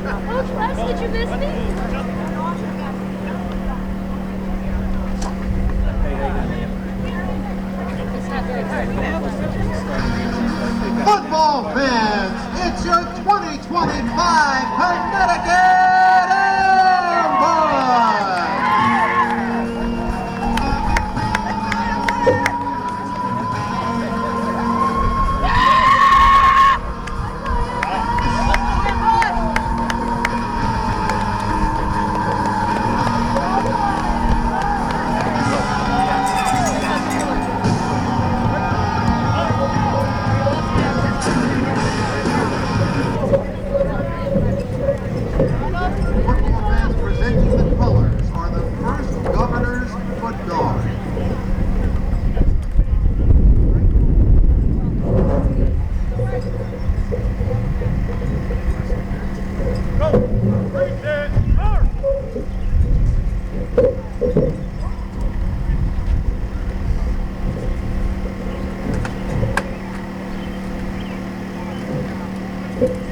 Oh, Les, did you miss me? Football fans, it's your 2025 Connecticut Ambush! Football fans presenting the colors are the first Governor's Foot Guard.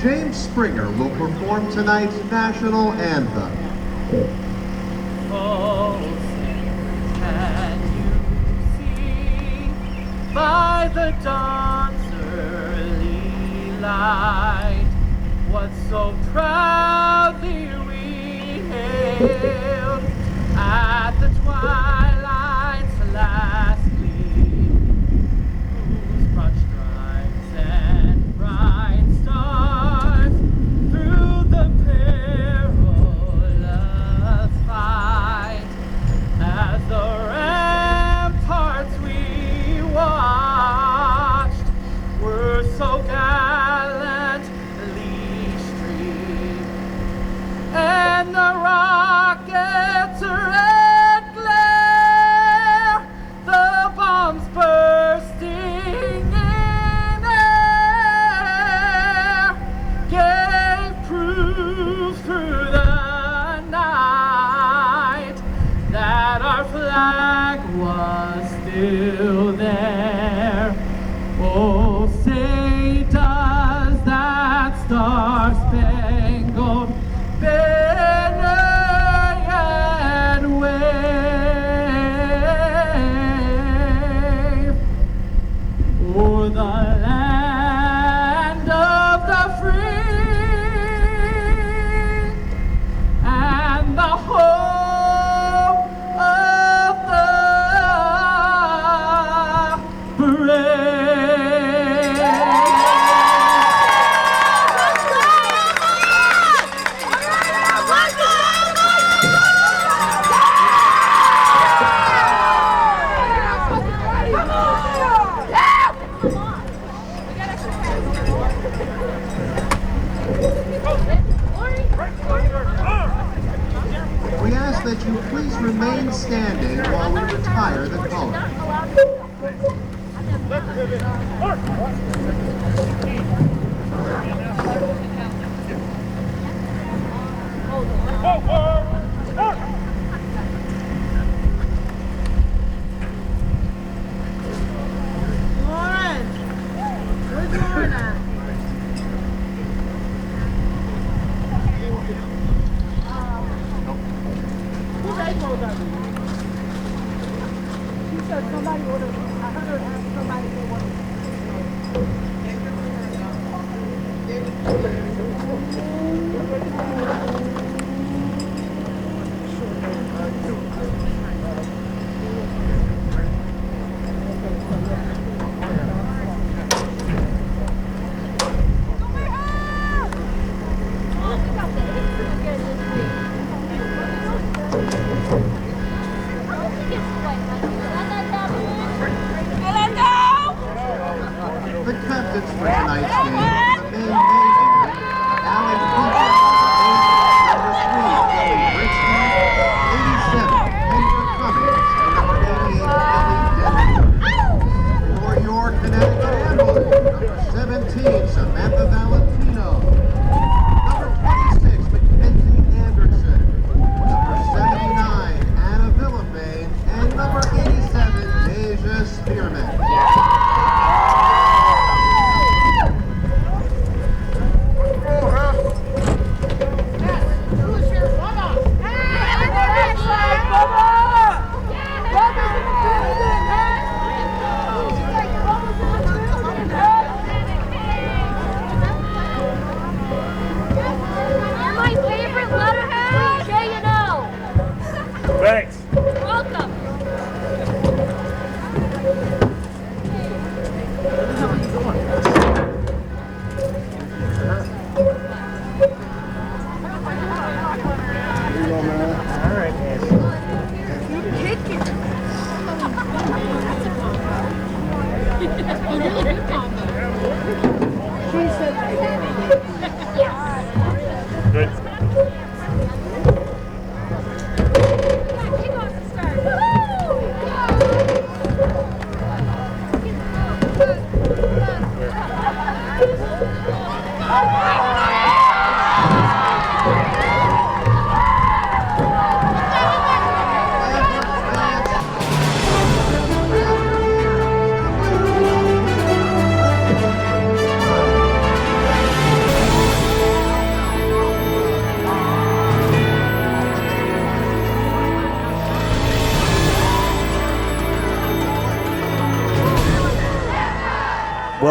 James Springer will perform tonight's national anthem. Oh, can you see by the dawn's early light what so proudly we hailed at the twilight's last gleam, whose broad stripes and bright stars through the perilous fight, as the ramparts we watched were so gallantly streamed, and the rockets' red glare, the bombs bursting in air, gave proof through the night that our flag was still there. Oh, say does that star-spangled banner yet wave o'er the land of the free and the home of the brave. We ask that you please remain standing while we retire the colors. Lauren, where's Lauren at? Whose iPhone was that? She said somebody ordered. I heard her ask somebody if they wanted.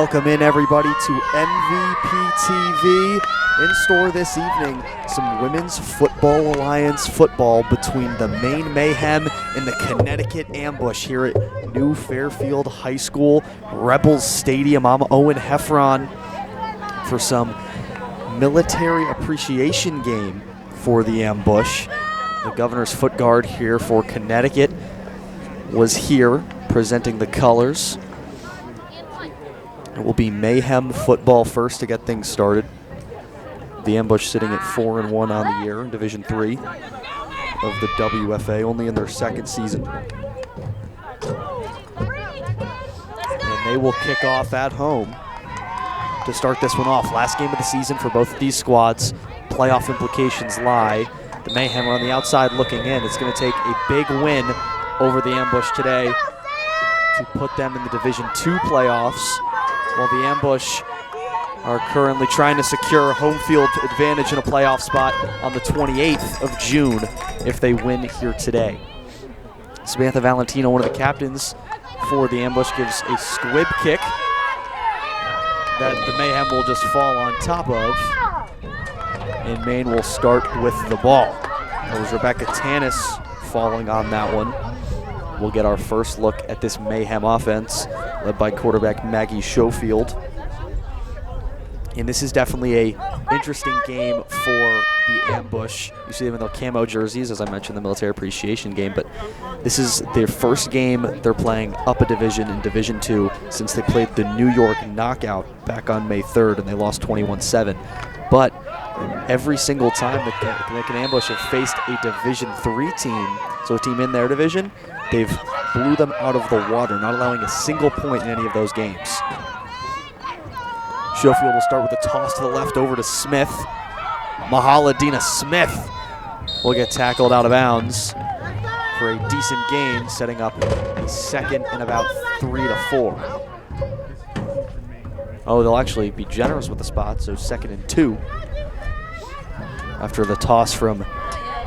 Welcome in, everybody, to MVP TV. In store this evening, some Women's Football Alliance football between the Maine Mayhem and the Connecticut Ambush here at New Fairfield High School, Rebels Stadium. I'm Owen Heffron for some military appreciation game for the Ambush. The Governor's Foot Guard here for Connecticut was here presenting the colors. It will be Mayhem football first to get things started. The Ambush sitting at 4-1 on the year in Division III of the WFA, only in their second season. And they will kick off at home to start this one off. Last game of the season for both of these squads. Playoff implications lie. The Mayhem are on the outside looking in. It's going to take a big win over the Ambush today to put them in the Division II playoffs, while the Ambush are currently trying to secure home field advantage in a playoff spot on the 28th of June if they win here today. Samantha Valentino, one of the captains for the Ambush, gives a squib kick that the Mayhem will just fall on top of, and Maine will start with the ball. It was Rebecca Tanis falling on that one. We'll get our first look at this Mayhem offense, led by quarterback Maggie Schofield. And this is definitely an interesting game for the Ambush. You see them in their camo jerseys, as I mentioned, the military appreciation game, but this is their first game they're playing up a division in Division II since they played the New York Knockout back on May 3rd, and they lost 21-7. But every single time the Connecticut Ambush have faced a Division III team, so a team in their division, they've blew them out of the water, not allowing a single point in any of those games. Schofield will start with a toss to the left over to Smith. Mahala Dina Smith will get tackled out of bounds for a decent gain, setting up a second and about 3 to 4. Oh, they'll actually be generous with the spot, so 2nd and 2 after the toss from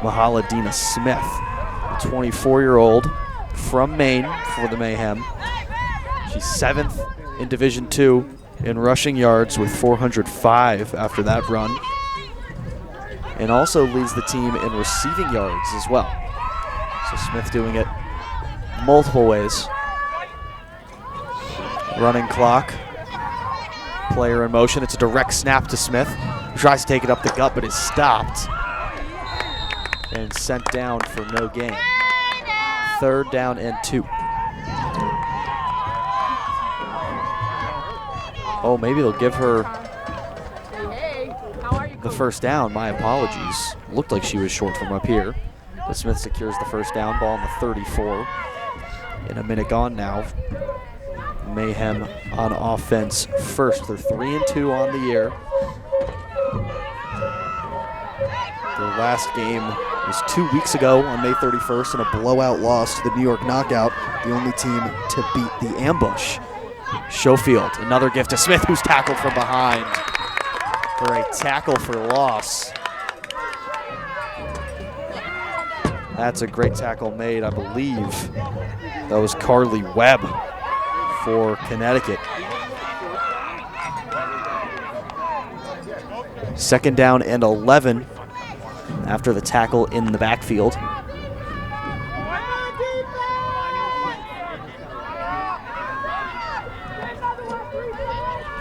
Mahala Dina Smith, a 24-year-old from Maine for the Mayhem. She's 7th in Division II in rushing yards with 405 after that run, and also leads the team in receiving yards as well. So Smith doing it multiple ways. Running clock, player in motion. It's a direct snap to Smith, who tries to take it up the gut but is stopped and sent down for no gain. 3rd down and 2. Oh, maybe they'll give her the first down. My apologies. Looked like she was short from up here. But Smith secures the first down, ball on the 34. In a minute gone now. Mayhem on offense first. They're 3-2 on the year. Their last game was 2 weeks ago on May 31st in a blowout loss to the New York Knockout, the only team to beat the Ambush. Schofield, another gift to Smith, who's tackled from behind for a tackle for loss. That's a great tackle made, I believe. That was Carly Webb for Connecticut. 2nd down and 11 after the tackle in the backfield.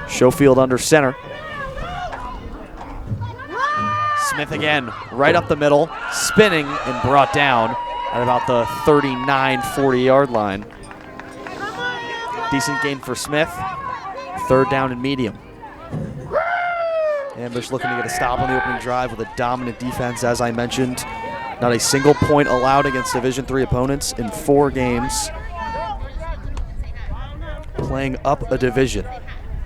Schofield under center. Smith again, right up the middle, spinning and brought down at about the 39-40 yard line. Decent gain for Smith. 3rd down and medium. Ambush looking to get a stop on the opening drive with a dominant defense, as I mentioned. Not a single point allowed against Division III opponents in 4 games. Playing up a division.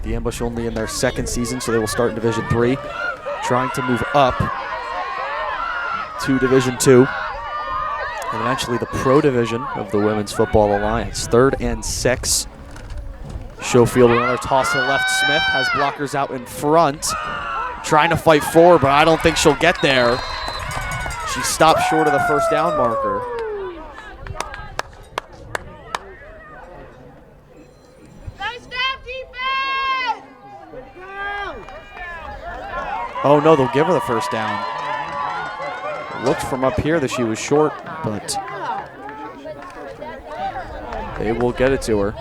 The Ambush only in their 2nd season, so they will start in Division III, trying to move up to Division II, and eventually the Pro Division of the Women's Football Alliance. 3rd and 6. Schofield with another toss to the left. Smith has blockers out in front, trying to fight forward, but I don't think she'll get there. She stopped short of the first down marker. Nice job, defense! Oh no, they'll give her the first down. It looked from up here that she was short, but they will get it to her.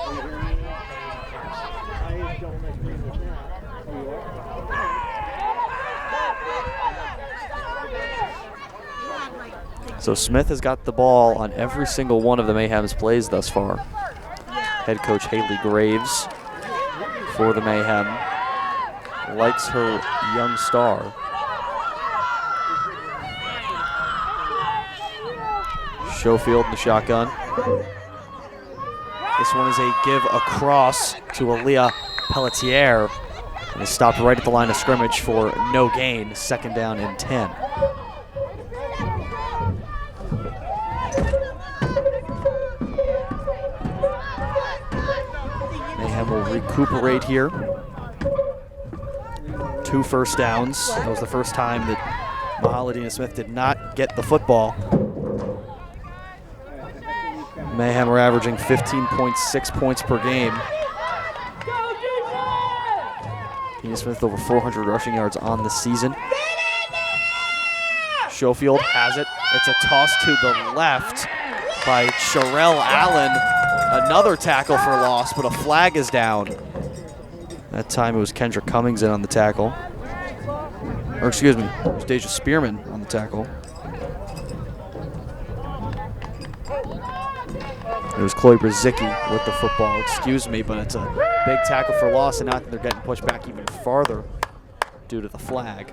So Smith has got the ball on every single one of the Mayhem's plays thus far. Head coach Haley Graves for the Mayhem likes her young star. Schofield in the shotgun. This one is a give across to Aaliyah Pelletier, and is stopped right at the line of scrimmage for no gain, 2nd down and 10. Mayhem will recuperate here. 2 first downs. That was the first time that Mahaladina Smith did not get the football. Mayhem are averaging 15.6 points per game. Dina Smith over 400 rushing yards on the season. Schofield has it. It's a toss to the left by Sherelle Allen. Another tackle for loss, but a flag is down. That time it was Kendra Cummings in on the tackle. Or excuse me, it was Deja Spearman on the tackle. It was Chloe Brzezicki with the football, excuse me, but it's a big tackle for loss, and now they're getting pushed back even farther due to the flag.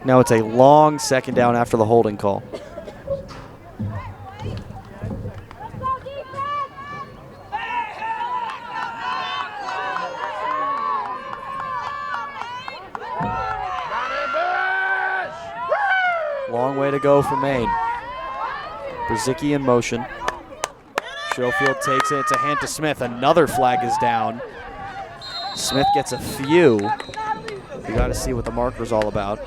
Now it's a long 2nd down after the holding call. Long way to go for Maine. Brzezicki in motion. Schofield takes it. It's a hand to Smith. Another flag is down. Smith gets a few. You got to see what the marker's all about.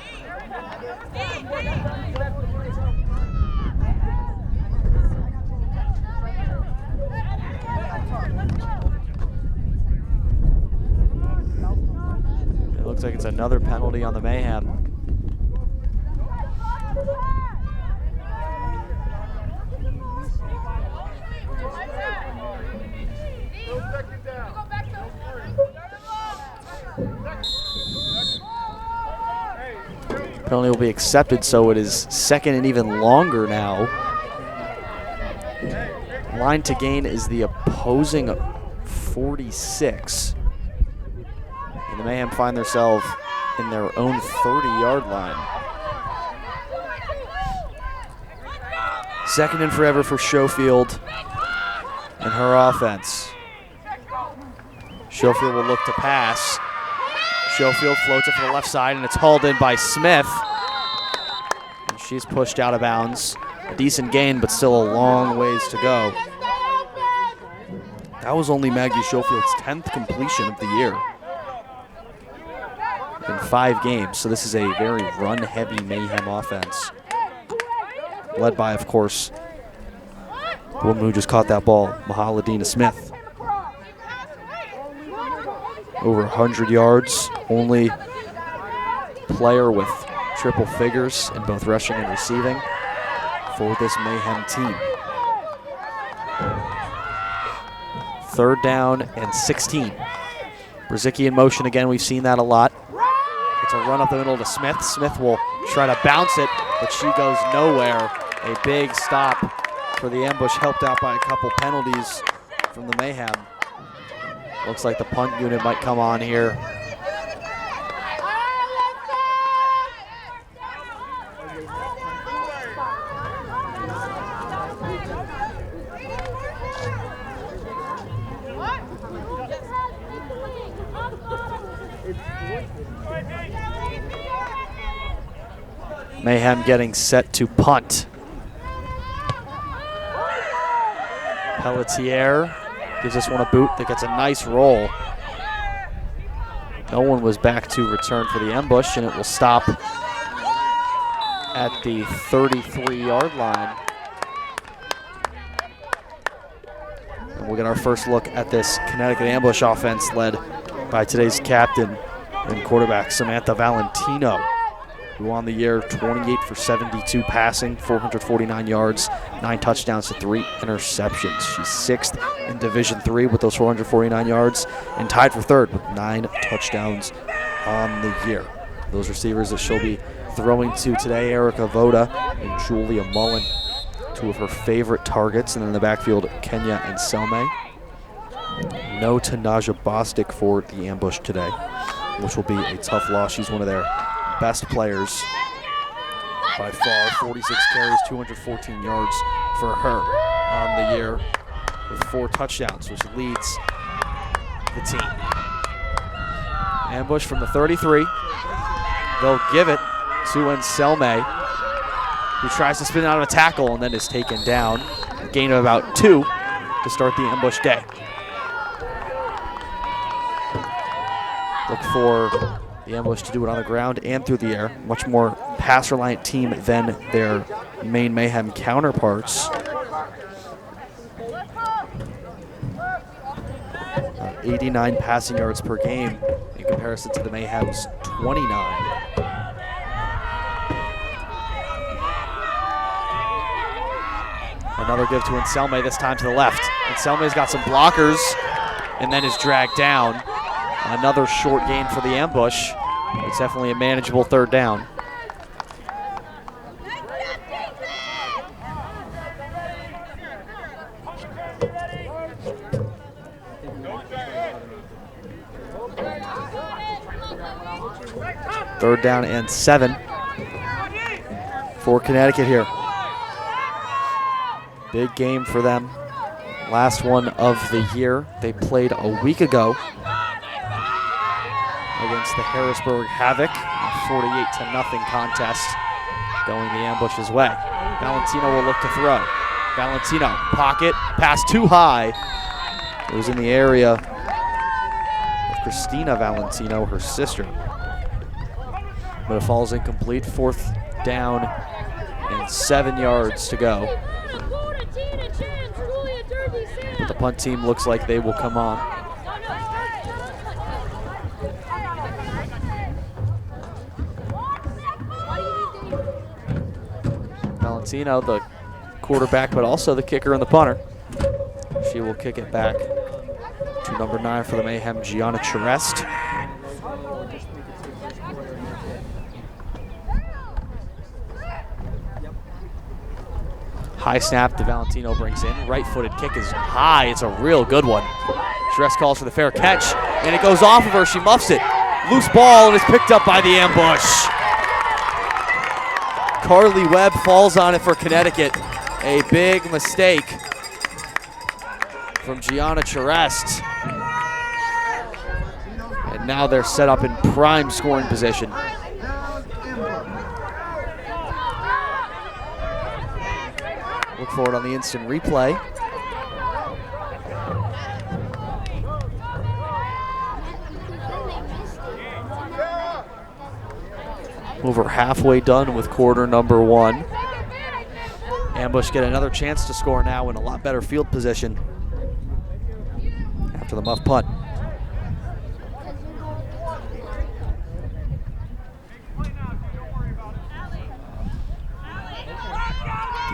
It looks like it's another penalty on the Mayhem. Penalty will be accepted, so it is 2nd and even longer now. Line to gain is the opposing 46. And the Mayhem find themselves in their own 30-yard line. 2nd and forever for Schofield and her offense. Schofield will look to pass. Schofield floats it for the left side, and it's hauled in by Smith. And she's pushed out of bounds. A decent gain, but still a long ways to go. That was only Maggie Schofield's 10th completion of the year in 5 games, so this is a very run-heavy Mayhem offense. Led by, of course, the woman who just caught that ball, Mahaladina Smith. Over 100 yards, only player with triple figures in both rushing and receiving for this Mayhem team. 3rd down and 16. Brzezicki in motion again, we've seen that a lot. It's a run up the middle to Smith. Smith will try to bounce it, but she goes nowhere. A big stop for the ambush, helped out by a couple penalties from the Mayhem. Looks like the punt unit might come on here. Mayhem getting set to punt. Pelletier gives this one a boot that gets a nice roll. No one was back to return for the ambush, and it will stop at the 33-yard line. And we'll get our first look at this Connecticut ambush offense led by today's captain and quarterback Samantha Valentino, who on the year 28 for 72 passing, 449 yards, 9 touchdowns to 3 interceptions. She's 6th in Division III with those 449 yards and tied for 3rd with 9 touchdowns on the year. Those receivers that she'll be throwing to today, Erica Voda and Julia Mullen, 2 of her favorite targets. And then in the backfield, Kenya and Selme. No Tanaja Bostic for the ambush today, which will be a tough loss. She's one of their best players by far. 46 carries, 214 yards for her on the year with 4 touchdowns, which leads the team. Ambush from the 33. They'll give it to Anselme, who tries to spin out of a tackle and then is taken down. A gain of about 2 to start the ambush day. Look for the ambush to do it on the ground and through the air. Much more pass-reliant team than their Maine Mayhem counterparts. 89 passing yards per game in comparison to the Mayhem's 29. Another give to Anselme, this time to the left. Anselme's got some blockers and then is dragged down. Another short gain for the ambush. It's definitely a manageable 3rd down. Third down and 7 for Connecticut here. Big game for them. Last one of the year. They played a week ago against the Harrisburg Havoc, a 48-0 contest, going the ambush's way. Valentino will look to throw. Valentino, pocket, pass too high. It was in the area of Christina Valentino, her sister. But it falls incomplete. 4th down and 7 yards to go. But the punt team looks like they will come on. Valentino, the quarterback, but also the kicker and the punter. She will kick it back to number 9 for the Mayhem, Gianna Charest. High snap that Valentino brings in. Right-footed kick is high. It's a real good one. Charest calls for the fair catch, and it goes off of her. She muffs it. Loose ball, and it's picked up by the ambush. Carly Webb falls on it for Connecticut. A big mistake from Gianna Charest. And now they're set up in prime scoring position. Look for it on the instant replay. Over halfway done with quarter number 1. Ambush get another chance to score now in a lot better field position after the muff punt.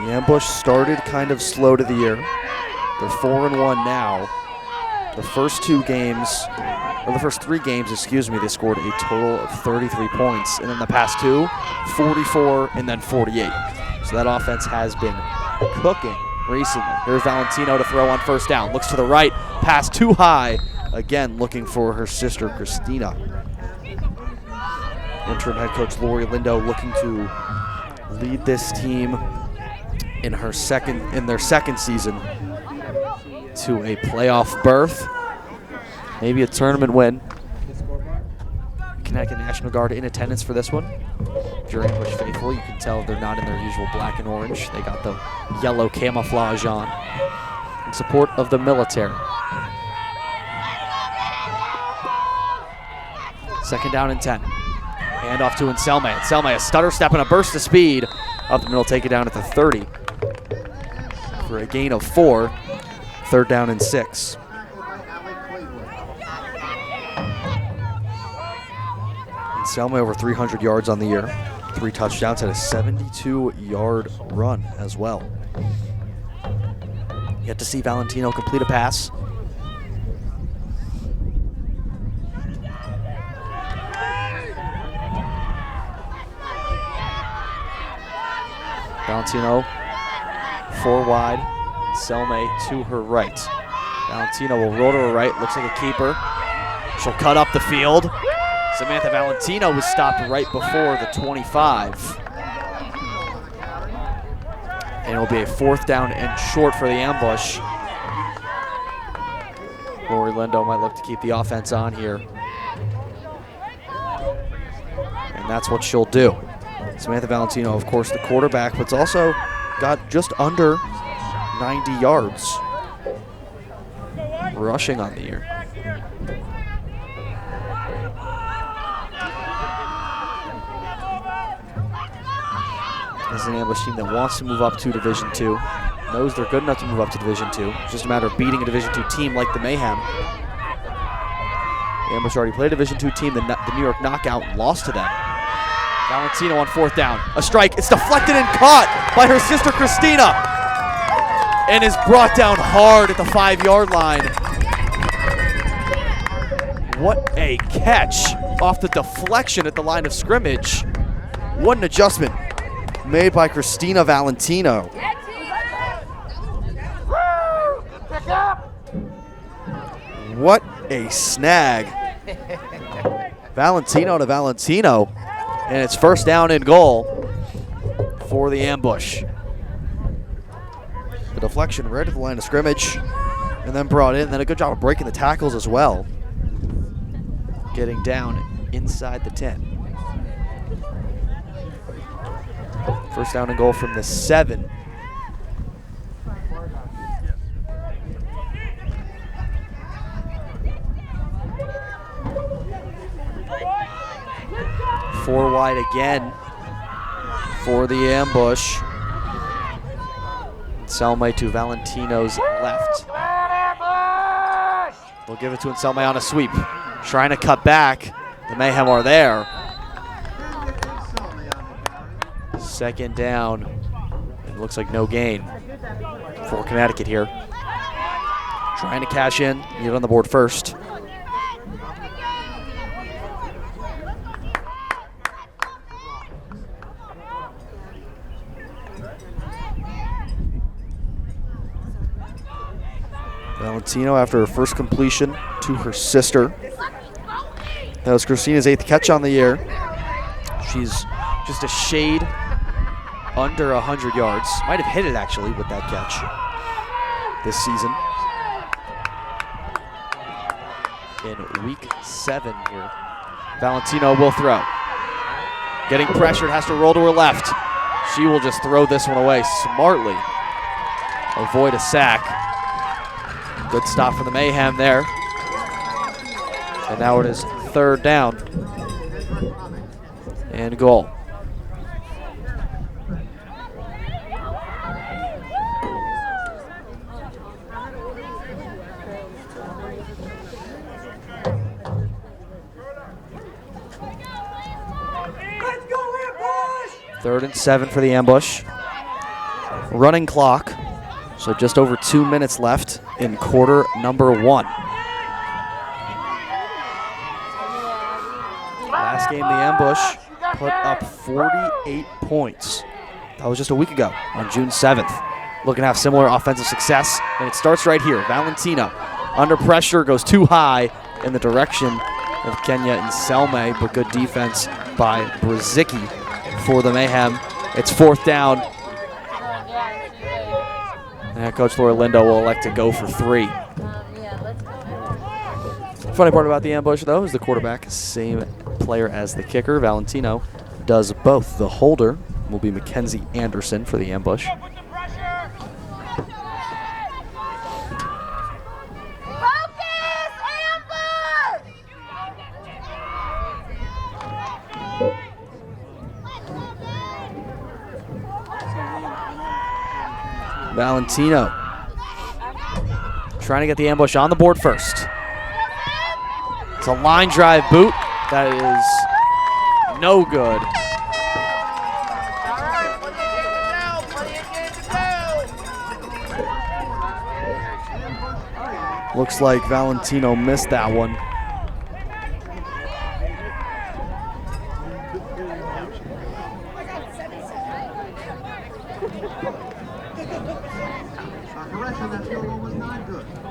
The ambush started kind of slow to the year. They're 4-1 now. The first 3 games, they scored a total of 33 points. And then the past 2, 44 and then 48. So that offense has been cooking recently. Here's Valentino to throw on 1st down. Looks to the right, pass too high. Again, looking for her sister, Christina. Interim head coach Lori Lindo looking to lead this team in their second season to a playoff berth, maybe a tournament win. Connecticut National Guard in attendance for this one. If you're ambush faithful, you can tell they're not in their usual black and orange. They got the yellow camouflage on in support of the military. Second down and 10. Hand off to Anselme. Anselme, a stutter step and a burst of speed. Up the middle, take it down at the 30 for a gain of 4. Third down and 6. Anselme over 300 yards on the year. 3 touchdowns, had a 72-yard run as well. Yet to see Valentino complete a pass. Valentino 4 wide, Anselme to her right. Valentino will roll to her right, looks like a keeper. She'll cut up the field. Samantha Valentino was stopped right before the 25. And it'll be a 4th down and short for the ambush. Lori Lindo might look to keep the offense on here. And that's what she'll do. Samantha Valentino, of course, the quarterback, but's also got just under 90 yards rushing on the year. This is an ambush team that wants to move up to Division II, knows they're good enough to move up to Division II. It's just a matter of beating a Division II team like the Mayhem. The ambush already played a Division II team, the New York Knockout, and lost to them. Valentino on 4th down. A strike. It's deflected and caught by her sister Christina. And is brought down hard at the 5-yard line. What a catch off the deflection at the line of scrimmage. What an adjustment made by Christina Valentino. What a snag. Valentino to Valentino. And it's 1st down and goal for the ambush. The deflection right at the line of scrimmage and then brought in. Then a good job of breaking the tackles as well. Getting down inside the 10. 1st down and goal from the 7. Four wide again for the ambush. Anselme to Valentino's left. They'll give it to Anselme on a sweep. Trying to cut back. The Mayhem are there. 2nd down. It looks like no gain for Connecticut here. Trying to cash in, get on the board first. Valentino after her first completion to her sister. That was Christina's 8th catch on the year. She's just a shade under 100 yards. Might have hit it actually with that catch this season. In week 7 here. Valentino will throw. Getting pressured, has to roll to her left. She will just throw this one away smartly. Avoid a sack. Good stop for the Mayhem there. And now it is 3rd down and goal. Third and 7 for the ambush. Running clock. So just over 2 minutes left in quarter number 1. Last game, the ambush put up 48 points. That was just a week ago on June 7th. Looking to have similar offensive success, and it starts right here. Valentino under pressure, goes too high in the direction of Kenya Anselme, but good defense by Brzezicki for the Mayhem. It's 4th down. And Coach Laura Lindo will elect to go for 3. Funny part about the ambush, though, is the quarterback, same player as the kicker. Valentino does both. The holder will be Mackenzie Anderson for the ambush. Valentino trying to get the ambush on the board first. It's a line drive boot. That is no good. Looks like Valentino missed that one.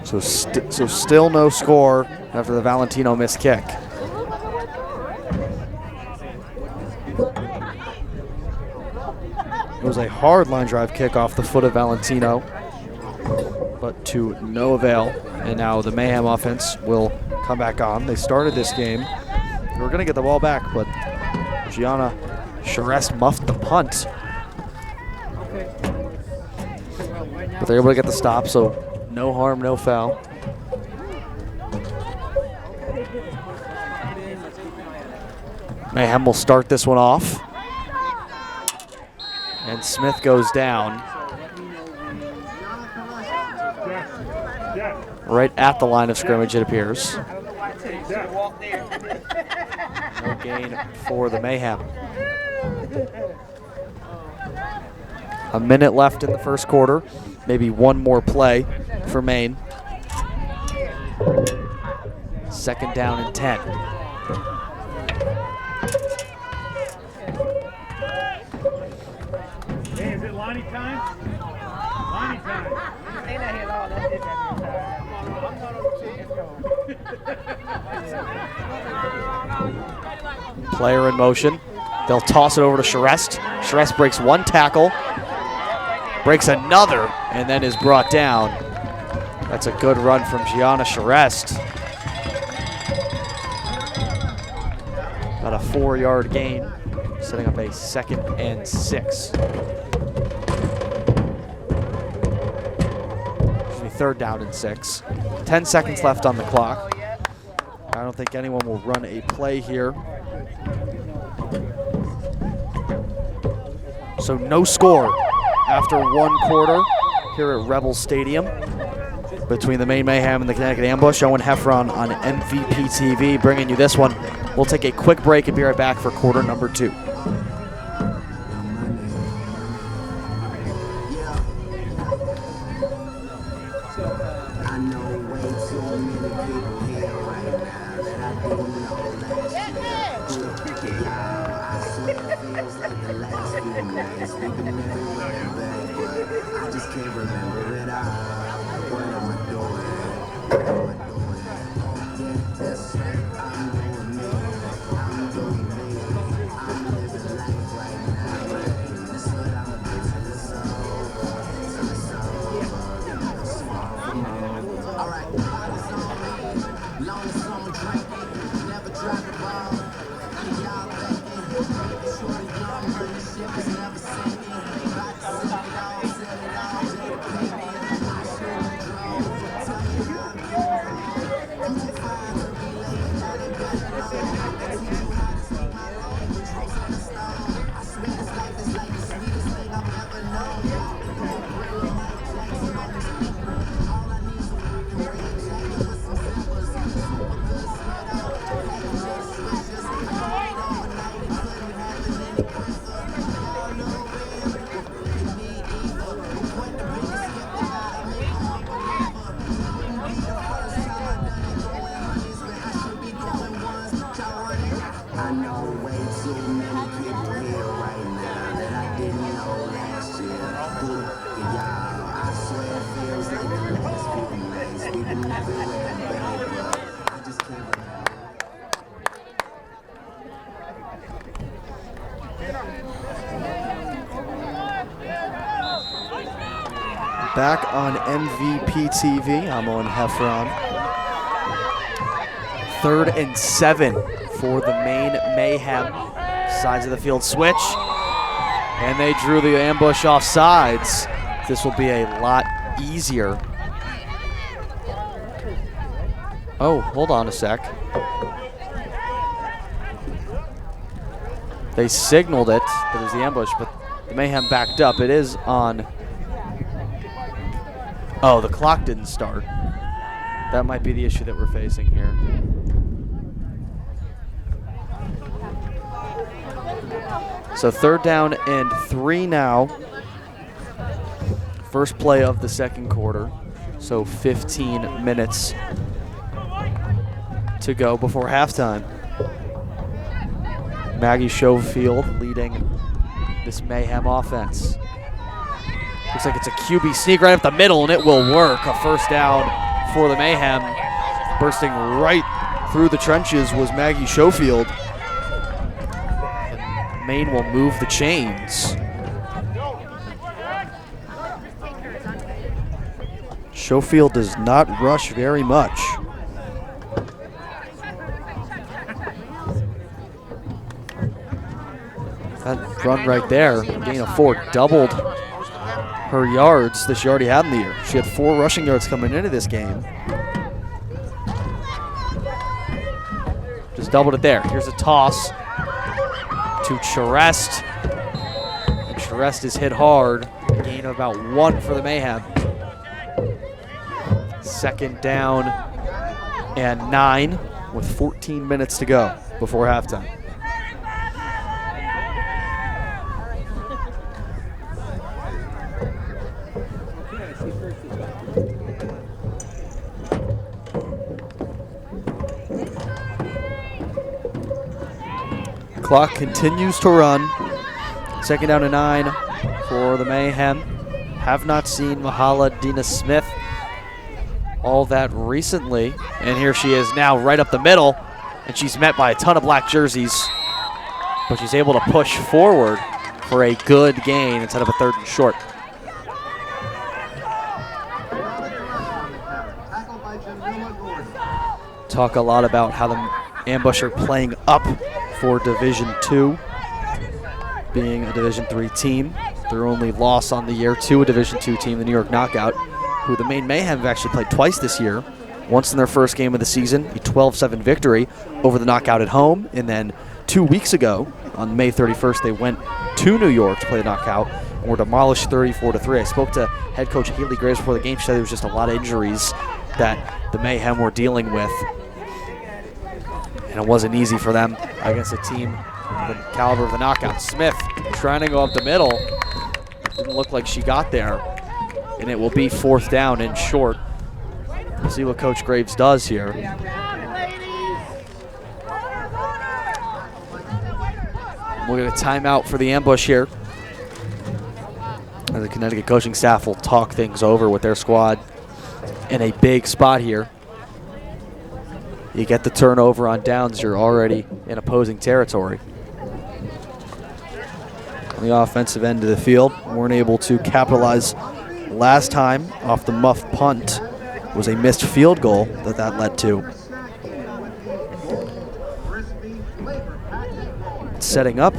So still no score after the Valentino missed kick. It was a hard line drive kick off the foot of Valentino, but to no avail. And now the Mayhem offense will come back on. They started this game. They were going to get the ball back, but Gianna Charest muffed the punt. But they're able to get the stop, so no harm, no foul. Mayhem will start this one off. And Smith goes down. Right at the line of scrimmage, it appears. No gain for the Mayhem. A minute left in the first quarter. Maybe one more play for Maine. 2nd down and 10. Hey, is it Lonnie time? Lonnie time. Player in motion. They'll toss it over to Charest. Charest breaks one tackle, breaks another, and then is brought down. That's a good run from Gianna Charest. About a 4-yard gain, setting up a 2nd and 6. 3rd down and 6. 10 seconds left on the clock. I don't think anyone will run a play here. So no score after 1 quarter here at Rebel Stadium between the Maine Mayhem and the Connecticut Ambush. Owen Heffron on MVP TV bringing you this one. We'll take a quick break and be right back for quarter number 2. Back on MVP TV, I'm Owen Heffron. 3rd and 7 for the Maine Mayhem. Sides of the field switch. And they drew the ambush off sides. This will be a lot easier. Oh, hold on a sec. They signaled it, that it was the ambush, but the Mayhem backed up. It is on Oh, the clock didn't start. That might be the issue that we're facing here. So 3rd down and 3 now. First play of the second quarter. So 15 minutes to go before halftime. Maggie Schofield leading this Mayhem offense. Looks like it's a QB sneak right up the middle, and it will work. A first down for the Mayhem. Bursting right through the trenches was Maggie Schofield. And Maine will move the chains. Schofield does not rush very much. That run right there, gain of 4, doubled her yards that she already had in the year. She had 4 rushing yards coming into this game. Just doubled it there. Here's a toss to Charest. And Charest is hit hard. A gain of about 1 for the Mayhem. 2nd down and 9 with 14 minutes to go before halftime. Clock continues to run. 2nd down and 9 for the Mayhem. Have not seen Mahala Dina Smith all that recently. And here she is now right up the middle. And she's met by a ton of black jerseys. But she's able to push forward for a good gain instead of a 3rd and short. Talk a lot about how the Ambush are playing up for Division II, being a Division III team. Their only loss on the year to a Division II team, the New York Knockout, who the Maine Mayhem have actually played twice this year. Once in their first game of the season, a 12-7 victory over the Knockout at home, and then 2 weeks ago, on May 31st, they went to New York to play the Knockout and were demolished 34-3. I spoke to head coach Haley Graves before the game. She said there was just a lot of injuries that the Mayhem were dealing with, and it wasn't easy for them against a team of the caliber of the Knockout. Smith trying to go up the middle. Didn't look like she got there. And it will be 4th down and short. We'll see what Coach Graves does here. We'll get a timeout for the Ambush here, as the Connecticut coaching staff will talk things over with their squad in a big spot here. You get the turnover on downs, you're already in opposing territory. On the offensive end of the field, weren't able to capitalize last time off the muff punt. Was a missed field goal that led to. Setting up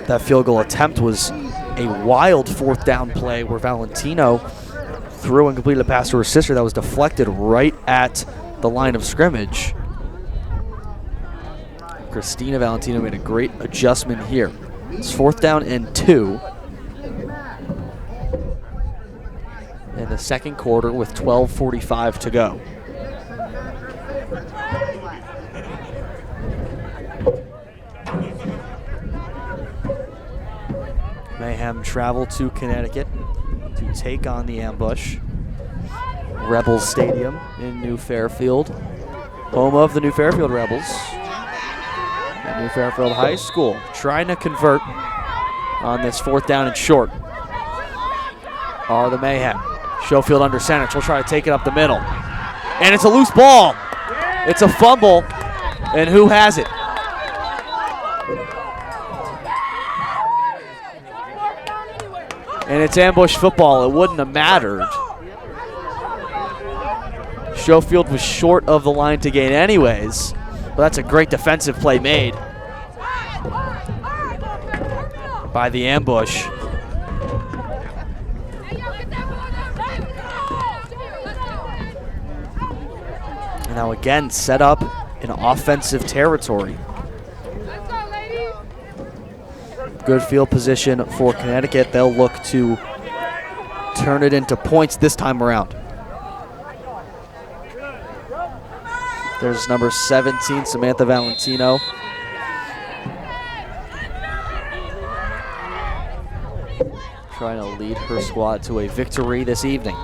that field goal attempt was a wild 4th down play where Valentino threw and completed a pass to her sister that was deflected right at the line of scrimmage. Christina Valentino made a great adjustment here. It's 4th down and 2 in the second quarter with 12:45 to go. Mayhem travel to Connecticut to take on the Ambush. Rebels Stadium in New Fairfield, home of the New Fairfield Rebels. And New Fairfield High School trying to convert on this 4th down and short are the Mayhem. Schofield under center. She'll try to take it up the middle. And it's a loose ball. It's a fumble. And who has it? And it's Ambush football. It wouldn't have mattered. Schofield was short of the line to gain anyways. But that's a great defensive play made by the Ambush. And now again set up in offensive territory. Good field position for Connecticut. They'll look to turn it into points this time around. There's number 17, Samantha Valentino. Trying to lead her squad to a victory this evening.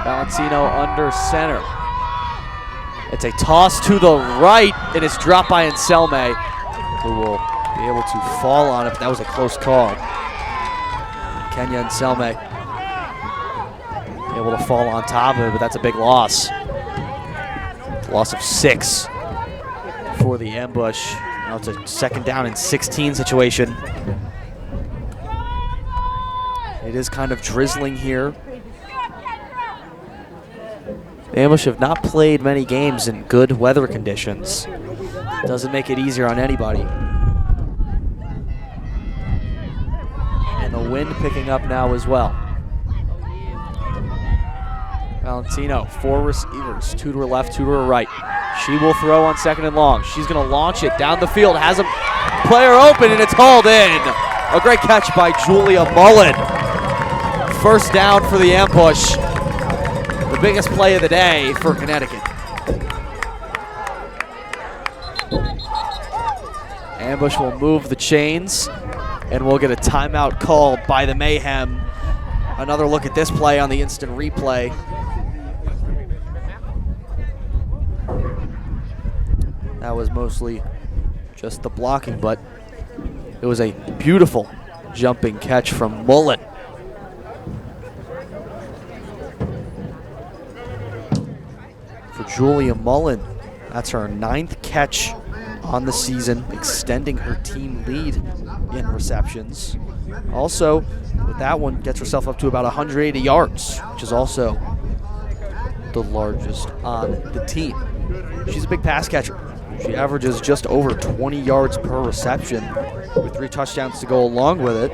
Valentino under center. It's a toss to the right, and it's dropped by Anselme, who will be able to fall on it, but that was a close call. Kenya Anselme able to fall on top of it, but that's a big loss. Loss of 6 for the ambush. Now it's a 2nd down and 16 situation. It is kind of drizzling here. The ambush have not played many games in good weather conditions. Doesn't make it easier on anybody. And the wind picking up now as well. Valentino, 4 receivers, 2 to her left, 2 to her right. She will throw on 2nd and long. She's going to launch it down the field, has a player open, and it's hauled in. A great catch by Julia Mullen. 1st down for the ambush. The biggest play of the day for Connecticut. Ambush will move the chains, and we'll get a timeout called by the Mayhem. Another look at this play on the instant replay. That was mostly just the blocking, but it was a beautiful jumping catch from Mullen. For Julia Mullen, that's her 9th catch on the season, extending her team lead in receptions. Also, with that one, gets herself up to about 180 yards, which is also the largest on the team. She's a big pass catcher. She averages just over 20 yards per reception with 3 touchdowns to go along with it.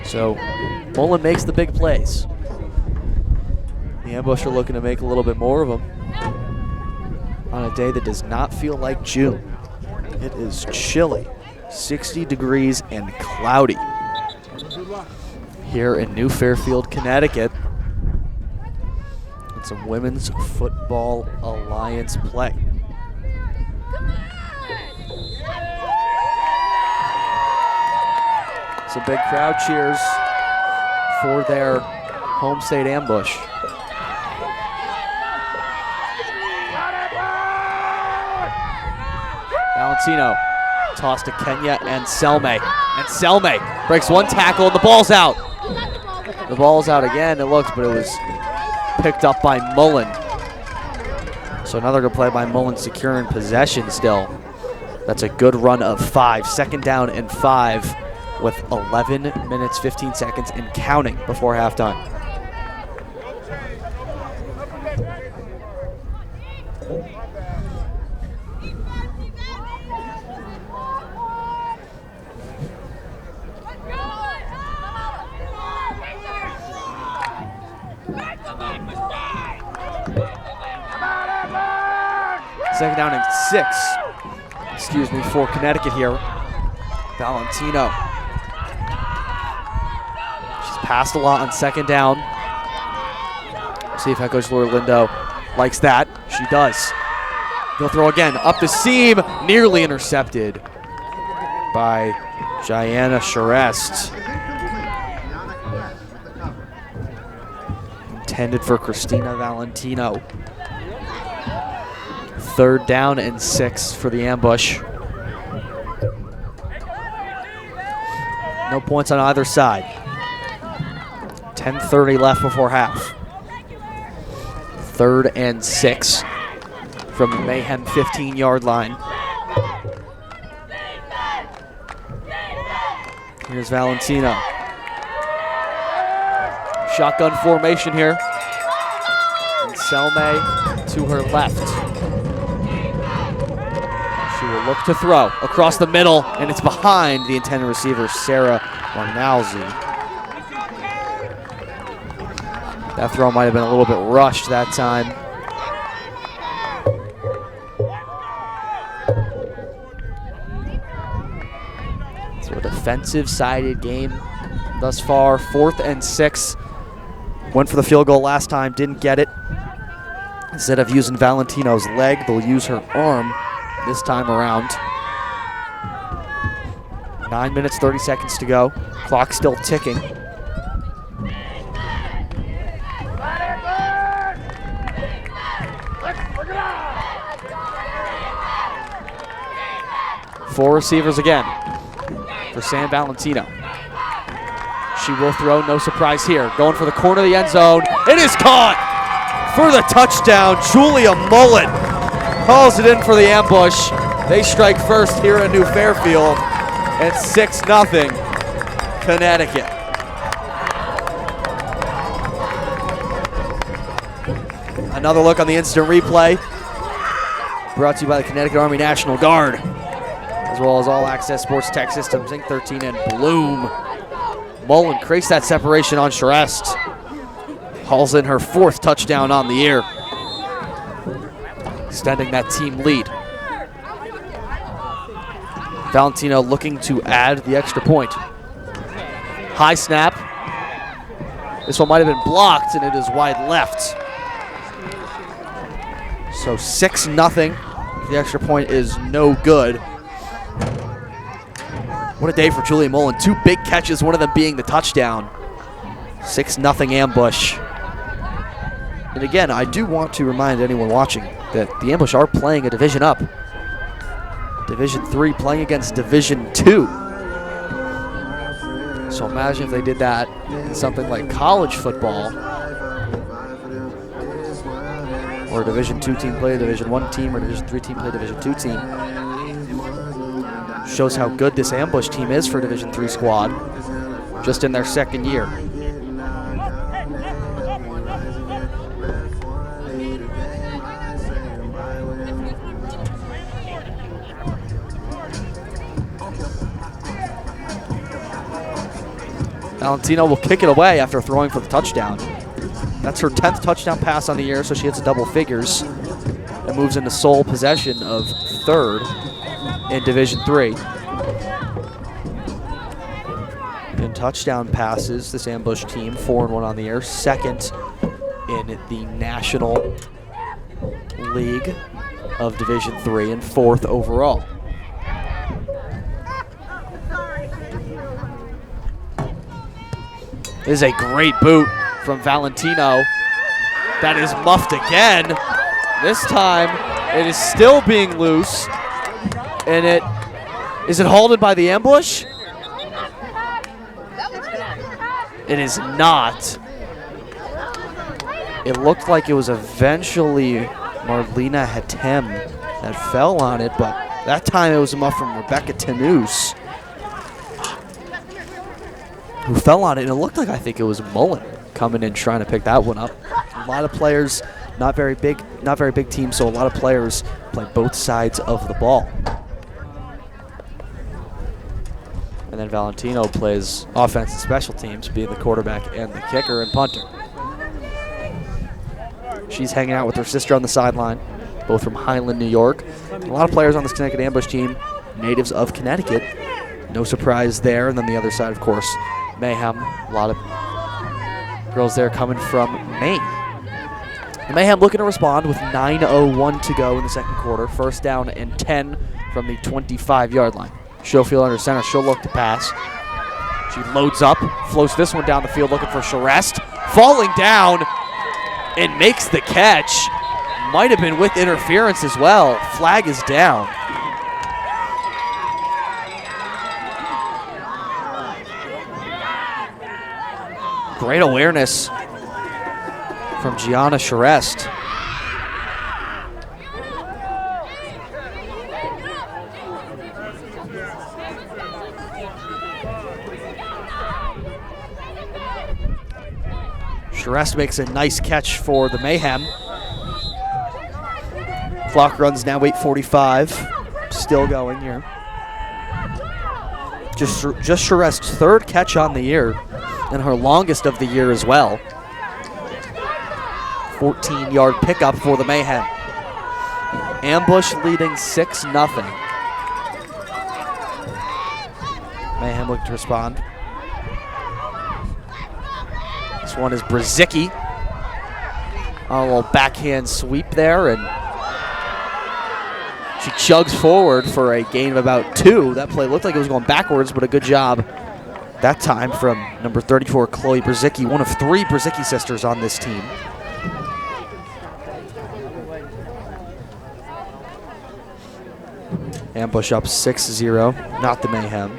So Mullen makes the big plays. The ambush are looking to make a little bit more of them on a day that does not feel like June. It is chilly, 60 degrees and cloudy here in New Fairfield, Connecticut. And some Women's Football Alliance play. Some big crowd cheers for their home state ambush. Valentino, toss to Kenya Anselme. Anselme breaks 1 tackle and the ball's out. The ball's out again, it looks, but it was picked up by Mullen. So another good play by Mullen, securing possession still. That's a good run of 5. 2nd down and 5 with 11 minutes, 15 seconds and counting before halftime. Second down and 6, for Connecticut here. Valentino. She's passed a lot on 2nd down. See if head coach Laura Lindo likes that. She does. They'll throw again, up the seam, nearly intercepted by Gianna Charest. Intended for Christina Valentino. 3rd down and 6 for the ambush. No points on either side. 10:30 left before half. 3rd and 6 from the Mayhem 15-yard line. Here's Valentino. Shotgun formation here. And Selme to her left. She will look to throw across the middle, and it's behind the intended receiver, Sarah Marnalzi. That throw might have been a little bit rushed that time. defensive-sided game thus far. 4th and 6. Went for the field goal last time, didn't get it. Instead of using Valentino's leg, they'll use her arm this time around. 9 minutes, 30 seconds to go. Clock still ticking. Four receivers again for San Valentino. She will throw, no surprise here. Going for the corner of the end zone. It is caught for the touchdown. Julia Mullen calls it in for the ambush. They strike first here at New Fairfield. It's 6-0 Connecticut. Another look on the instant replay. Brought to you by the Connecticut Army National Guard, as well as All Access Sports Tech Systems, Inc. 13 and Bloom. Mullen creates that separation on Charest. Hauls in her 4th touchdown on the year, extending that team lead. Valentino looking to add the extra point. High snap. This one might have been blocked, and it is wide left. So 6-0. The extra point is no good. What a day for Julia Mullen. 2 big catches, one of them being the touchdown. 6-0 ambush. And again, I do want to remind anyone watching that the Ambush are playing a division up. Division 3 playing against Division 2. So imagine if they did that in something like college football, or a Division 2 team play a Division 1 team, or a Division 3 team play a Division 2 team. Shows how good this Ambush team is for a Division 3 squad, just in their 2nd year. Valentino will kick it away after throwing for the touchdown. That's her 10th touchdown pass on the year, so she hits double figures and moves into sole possession of 3rd in Division 3. In touchdown passes, this Ambush team, 4-1 on the year, 2nd in the National League of Division 3 and 4th overall. This is a great boot from Valentino. That is muffed again. This time, it is still being loose. And is it halted by the ambush? It is not. It looked like it was eventually Marlena Hatem that fell on it, but that time it was a muff from Rebecca Tanous, who fell on it, and it looked like, I think it was Mullen coming in trying to pick that one up. A lot of players, not very big team, so a lot of players play both sides of the ball. And then Valentino plays offense and special teams, being the quarterback and the kicker and punter. She's hanging out with her sister on the sideline, both from Highland, New York. A lot of players on this Connecticut Ambush team, natives of Connecticut. No surprise there. And then the other side, of course, Mayhem. A lot of girls there coming from Maine. The Mayhem looking to respond with 9:01 to go in the 2nd quarter. 1st down and 10 from the 25-yard line. Schofield under center. She'll look to pass. She loads up, floats this one down the field looking for Charest. Falling down and makes the catch. Might have been with interference as well. Flag is down. Great awareness from Gianna Charest. Charest makes a nice catch for the Mayhem. Clock runs now 8:45. Still going here. Just Charest's 3rd catch on the year, and her longest of the year as well. 14-yard pickup for the Mayhem. Ambush leading 6-0. Mayhem looking to respond. This one is Brzezicki. A little backhand sweep there, and she chugs forward for a gain of about 2. That play looked like it was going backwards, but a good job that time from number 34, Chloe Brzezicki, one of 3 Brzezicki sisters on this team. Ambush up 6-0, not the Mayhem.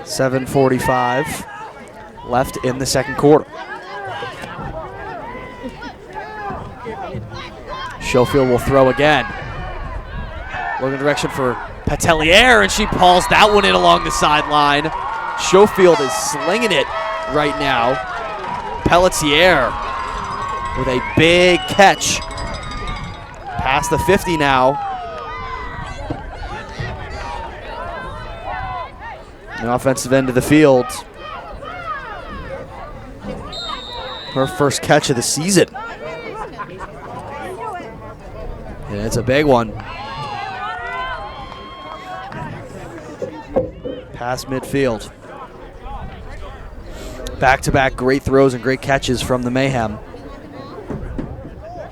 .7:45 left in the second quarter. Schofield will throw again. Looking direction for Petelier, and she pulls that one in along the sideline. Schofield is slinging it right now. Pelletier with a big catch. Past the 50 now. The offensive end of the field. Her first catch of the season. And it's a big one. Past midfield. Back-to-back great throws and great catches from the Mayhem.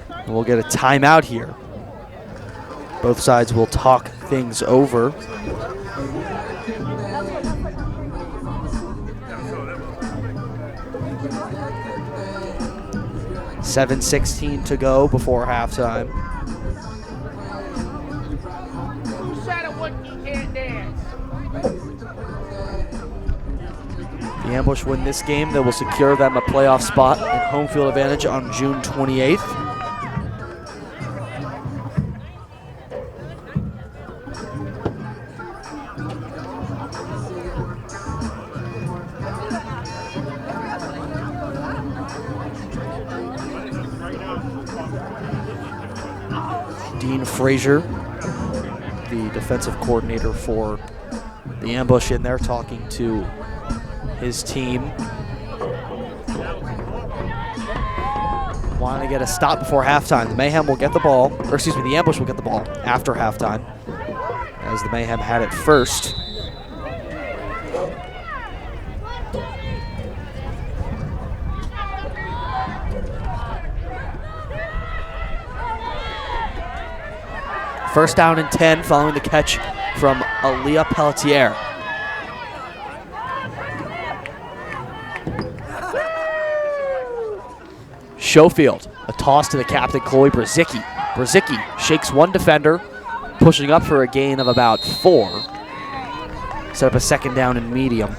And we'll get a timeout here. Both sides will talk things over. .7:16 to go before halftime. The Ambush win this game, that will secure them a playoff spot and home field advantage on June 28th. Dean Frazier, the defensive coordinator for the Ambush, in there talking to his team. Wanting to get a stop before halftime. The Mayhem will get the ball, or excuse me, the Ambush will get the ball after halftime, as the Mayhem had it first. First down and 10 following the catch from Aaliyah Pelletier. Schofield, a toss to the captain, Chloe Brzezicki. Brzezicki shakes one defender, pushing up for a gain of about 4. Set up a second down and medium.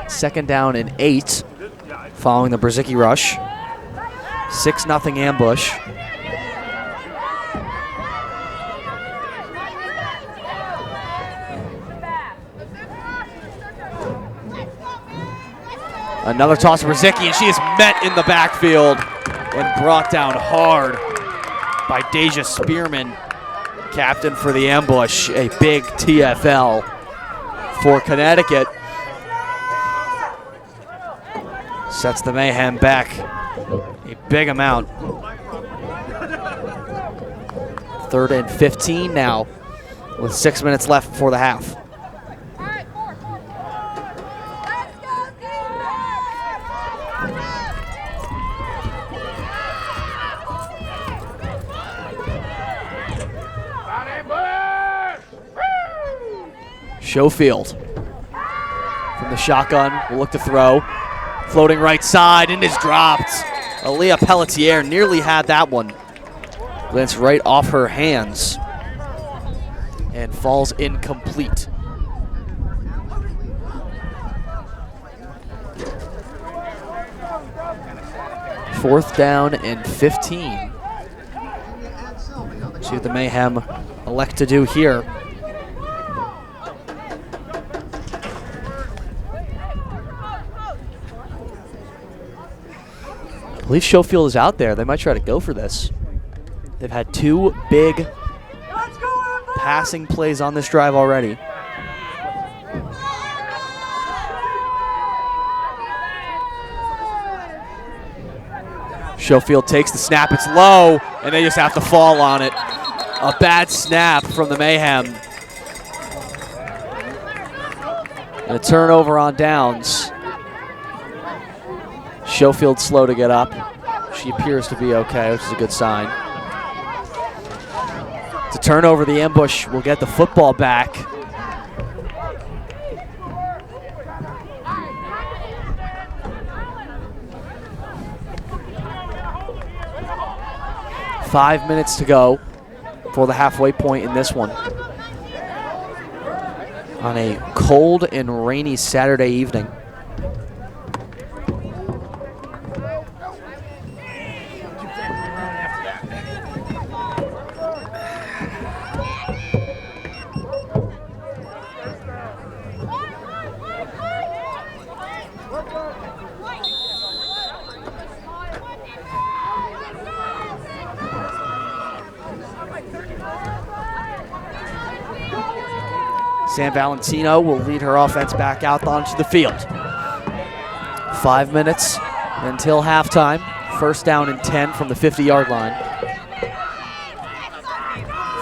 Second down and 8 following the Brzezicki rush. 6-0 Ambush. Another toss to Brzezicki, and she is met in the backfield and brought down hard by Deja Spearman, captain for the Ambush, a big TFL for Connecticut. Sets the Mayhem back a big amount. 3rd and 15 now, with 6 minutes left before the half. Schofield from the shotgun will look to throw. Floating right side and is dropped. Aaliyah Pelletier nearly had that one. Glanced right off her hands and falls incomplete. Fourth down and 15. See what the Mayhem elect to do here. believe Schofield is out there. They might try to go for this. They've had 2 big passing plays on this drive already. Schofield takes the snap, it's low, and they just have to fall on it. A bad snap from the Mayhem. And a turnover on downs. Schofield slow to get up. She appears to be okay, which is a good sign. It's a turnover, the ambush will get the football back. Five minutes to go for the halfway point in this one. On a cold and rainy Saturday evening. San Valentino will lead her offense back out onto the field. 5 minutes until halftime. First down and 10 from the 50-yard line.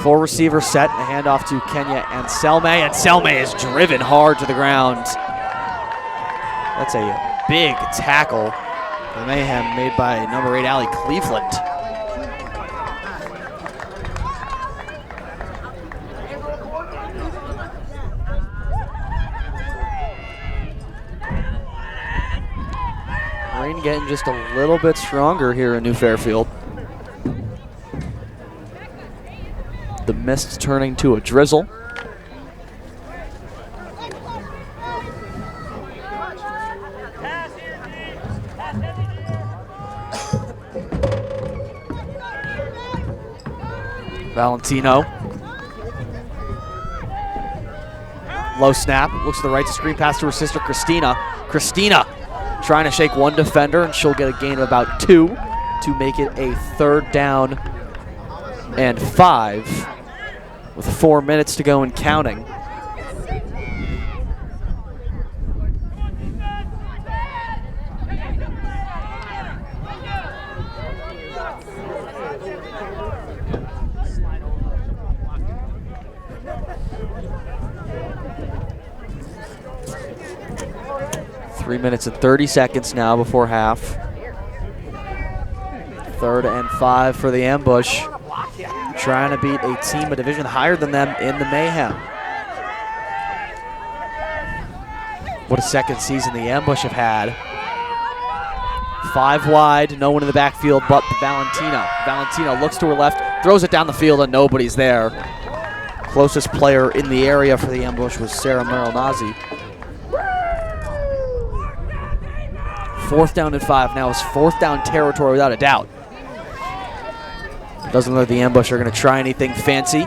4 receivers set, and a handoff to Kenya and Selme is driven hard to the ground. That's a big tackle. The Mayhem made by number 8, Allie Cleveland. Rain getting just a little bit stronger here in New Fairfield. The mist turning to a drizzle. Valentino. Low snap, looks to the right to screen pass to her sister Christina. Christina trying to shake one defender, and she'll get a gain of about 2 to make it a 3rd down and 5 with 4 minutes to go and counting. Three minutes and 30 seconds now before half. 3rd and 5 for the ambush. Trying to beat a team a division higher than them in the Mayhem. What a second season the ambush have had. 5 wide, no one in the backfield but Valentino. Valentino looks to her left, throws it down the field, and nobody's there. Closest player in the area for the ambush was Sarah Marilnazi. 4th down and 5 now is 4th down territory without a doubt. Doesn't look like the ambush are going to try anything fancy.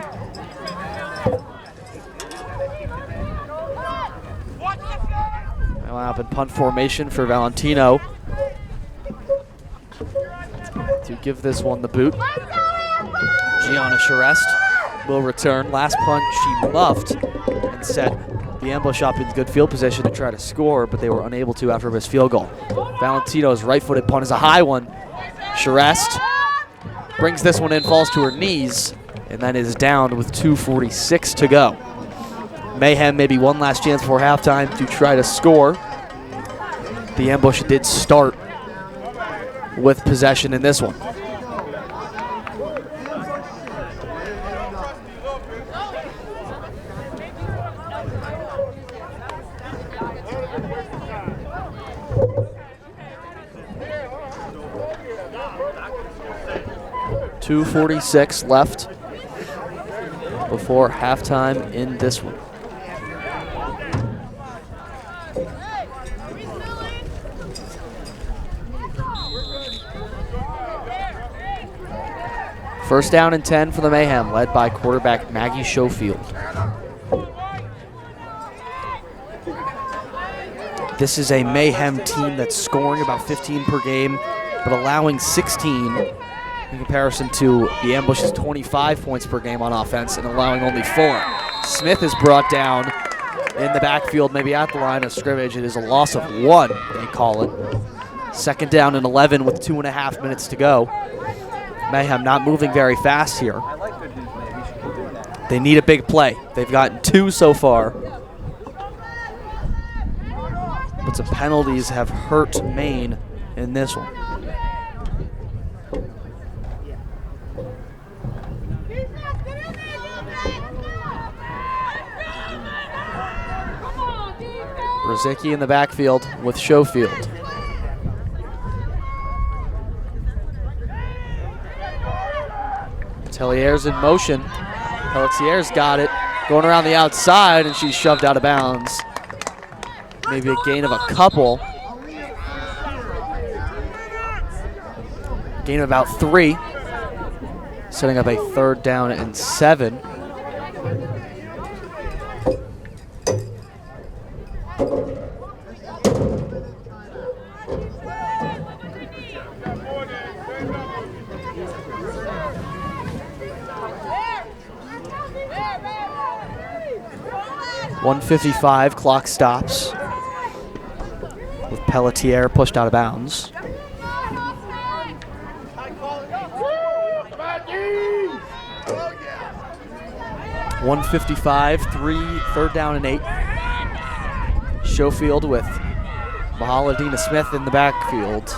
That'll happen, punt formation for Valentino to give this one the boot. Gianna Charest will return. Last punt she muffed and set the ambush up in good field position to try to score, but they were unable to after a missed field goal. Valentino's right-footed punt is a high one. Charest brings this one in, falls to her knees, and then is down with 2:46 to go. Mayhem maybe one last chance before halftime to try to score. The ambush did start with possession in this one. .246 left before halftime in this one. First down and 10 for the Mayhem, led by quarterback Maggie Schofield. This is a Mayhem team that's scoring about 15 per game but allowing 16 in comparison to the Ambush's 25 points per game on offense and allowing only 4. Smith is brought down in the backfield, maybe at the line of scrimmage. It is a loss of 1, they call it. Second down and 11 with 2.5 minutes to go. Mayhem not moving very fast here. They need a big play. They've gotten 2 so far. But some penalties have hurt Maine in this one. Brzezicki in the backfield with Schofield. Tellier's in motion. Pelletier's got it. Going around the outside, and she's shoved out of bounds. Maybe a gain of a couple. Gain of about 3. Setting up a 3rd down and 7. .155, clock stops with Pelletier pushed out of bounds. .155, 3rd down and 8. Schofield with Mahaladina Smith in the backfield.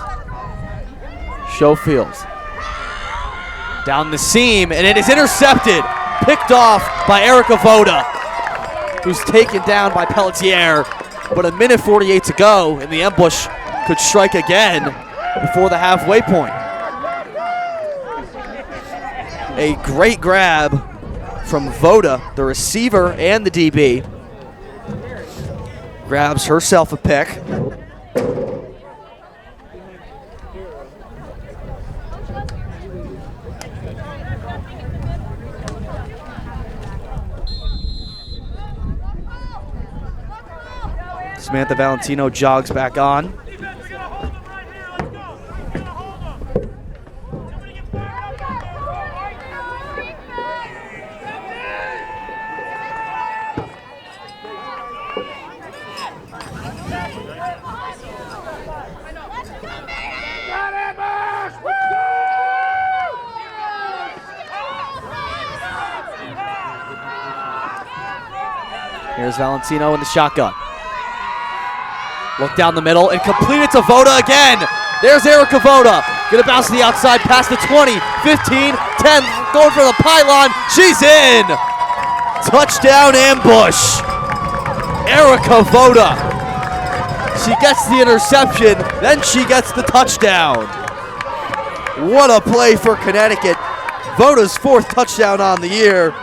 Schofield down the seam, and it is intercepted, picked off by Erica Voda, who's taken down by Pelletier, but 1:48 to go, and the Ambush could strike again before the halfway point. A great grab from Voda, the receiver and the DB. Grabs herself a pick. Samantha Valentino jogs back on. Here's Valentino in the shotgun. Look down the middle and complete it to Voda again. There's Erica Voda. Gonna bounce to the outside past the 20, 15, 10, going for the pylon. She's in. Touchdown Ambush. Erica Voda. She gets the interception, then she gets the touchdown. What a play for Connecticut. Voda's 4th touchdown on the year.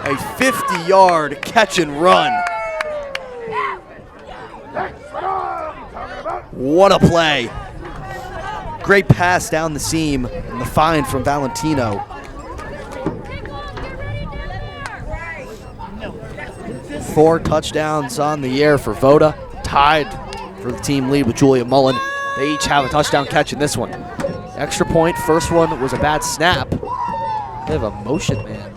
A 50-yard catch and run. What a play. Great pass down the seam and the find from Valentino. Four touchdowns on the year for Voda, tied for the team lead with Julia Mullen. They each have a touchdown catch in this one. Extra point, first one was a bad snap. They have a motion man.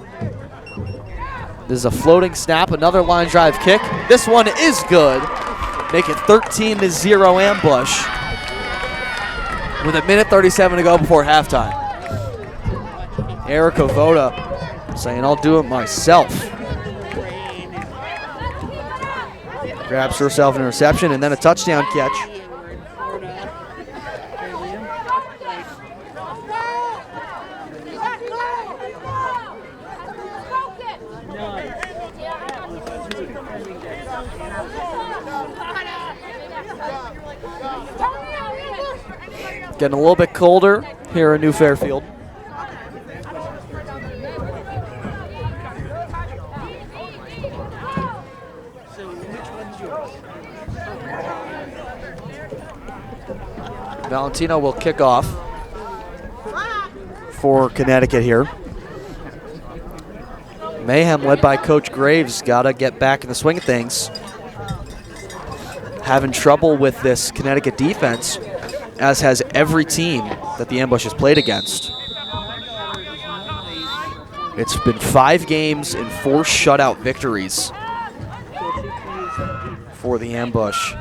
This is a floating snap, another line drive kick. This one is good. Make it 13-0 Ambush with 1:37 to go before halftime. Erica Voda saying, I'll do it myself. Grabs herself an interception and then a touchdown catch. Getting a little bit colder here in New Fairfield. Valentino will kick off for Connecticut here. Mayhem, led by Coach Graves, gotta get back in the swing of things. Having trouble with this Connecticut defense. as has every team that the Ambush has played against. It's been 5 games and 4 shutout victories for the Ambush.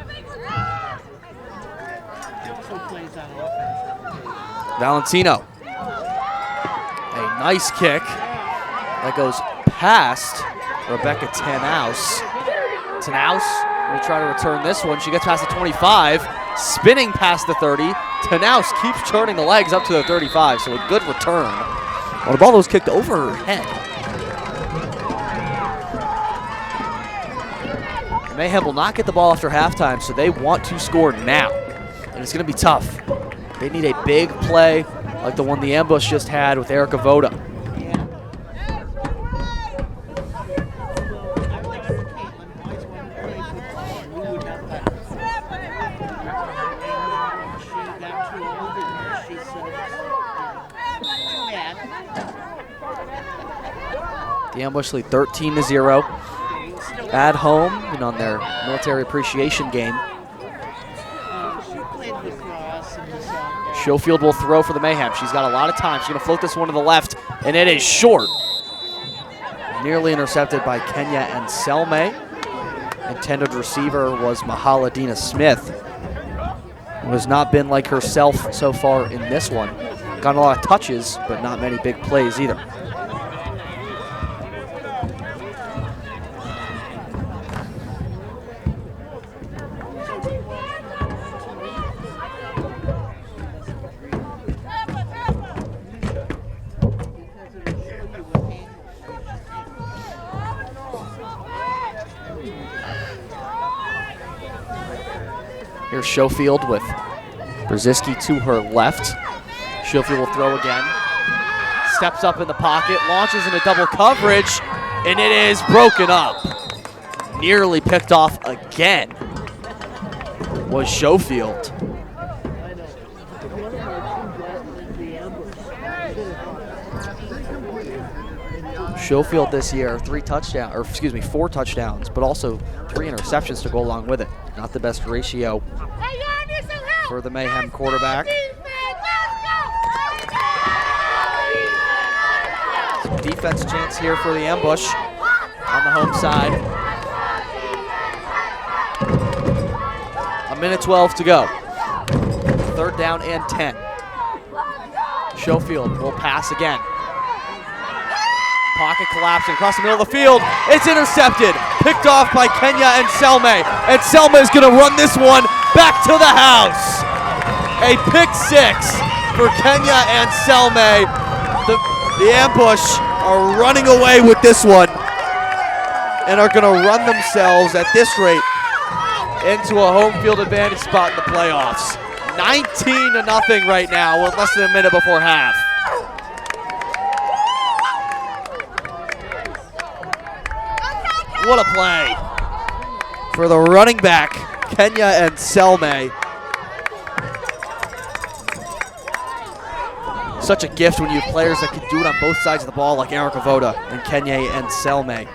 Valentino. A nice kick that goes past Rebecca Tanaus. Tanaus will try to return this one. She gets past the 25, spinning past the 30. Tanaus keeps turning the legs up to the 35, so a good return. Well, the ball was kicked over her head. Mayhem will not get the ball after halftime, so they want to score now. And it's going to be tough. They need a big play like the one the Ambush just had with Erica Voda. The Ambush lead 13-0 at home and on their military appreciation game. Schofield will throw for the Mayhem. She's got a lot of time. She's going to float this one to the left, and it is short. Nearly intercepted by Kenya and Selme. Intended receiver was Mahaladina Smith, who has not been like herself so far in this one. Got a lot of touches, but not many big plays either. Here's Schofield with Brzezinski to her left. Schofield will throw again. Steps up in the pocket, launches into double coverage, and it is broken up. Nearly picked off again was Schofield. Schofield this year, 4 touchdowns, but also 3 interceptions to go along with it. Not the best ratio for the Mayhem quarterback. Some defense chance here for the Ambush on the home side. 1:12 to go. 3rd down and 10. Schofield will pass again. Pocket collapsing across the middle of the field. It's intercepted. Picked off by Kenya and Selme. And Selme is going to run this one back to the house. A pick 6 for Kenya and Selme. The Ambush are running away with this one and are going to run themselves at this rate into a home field advantage spot in the playoffs. 19-0 right now with less than a minute before half. What a play for the running back, Kenya and Selme. Such a gift when you have players that can do it on both sides of the ball like Erica Voda and Kenya and Selme.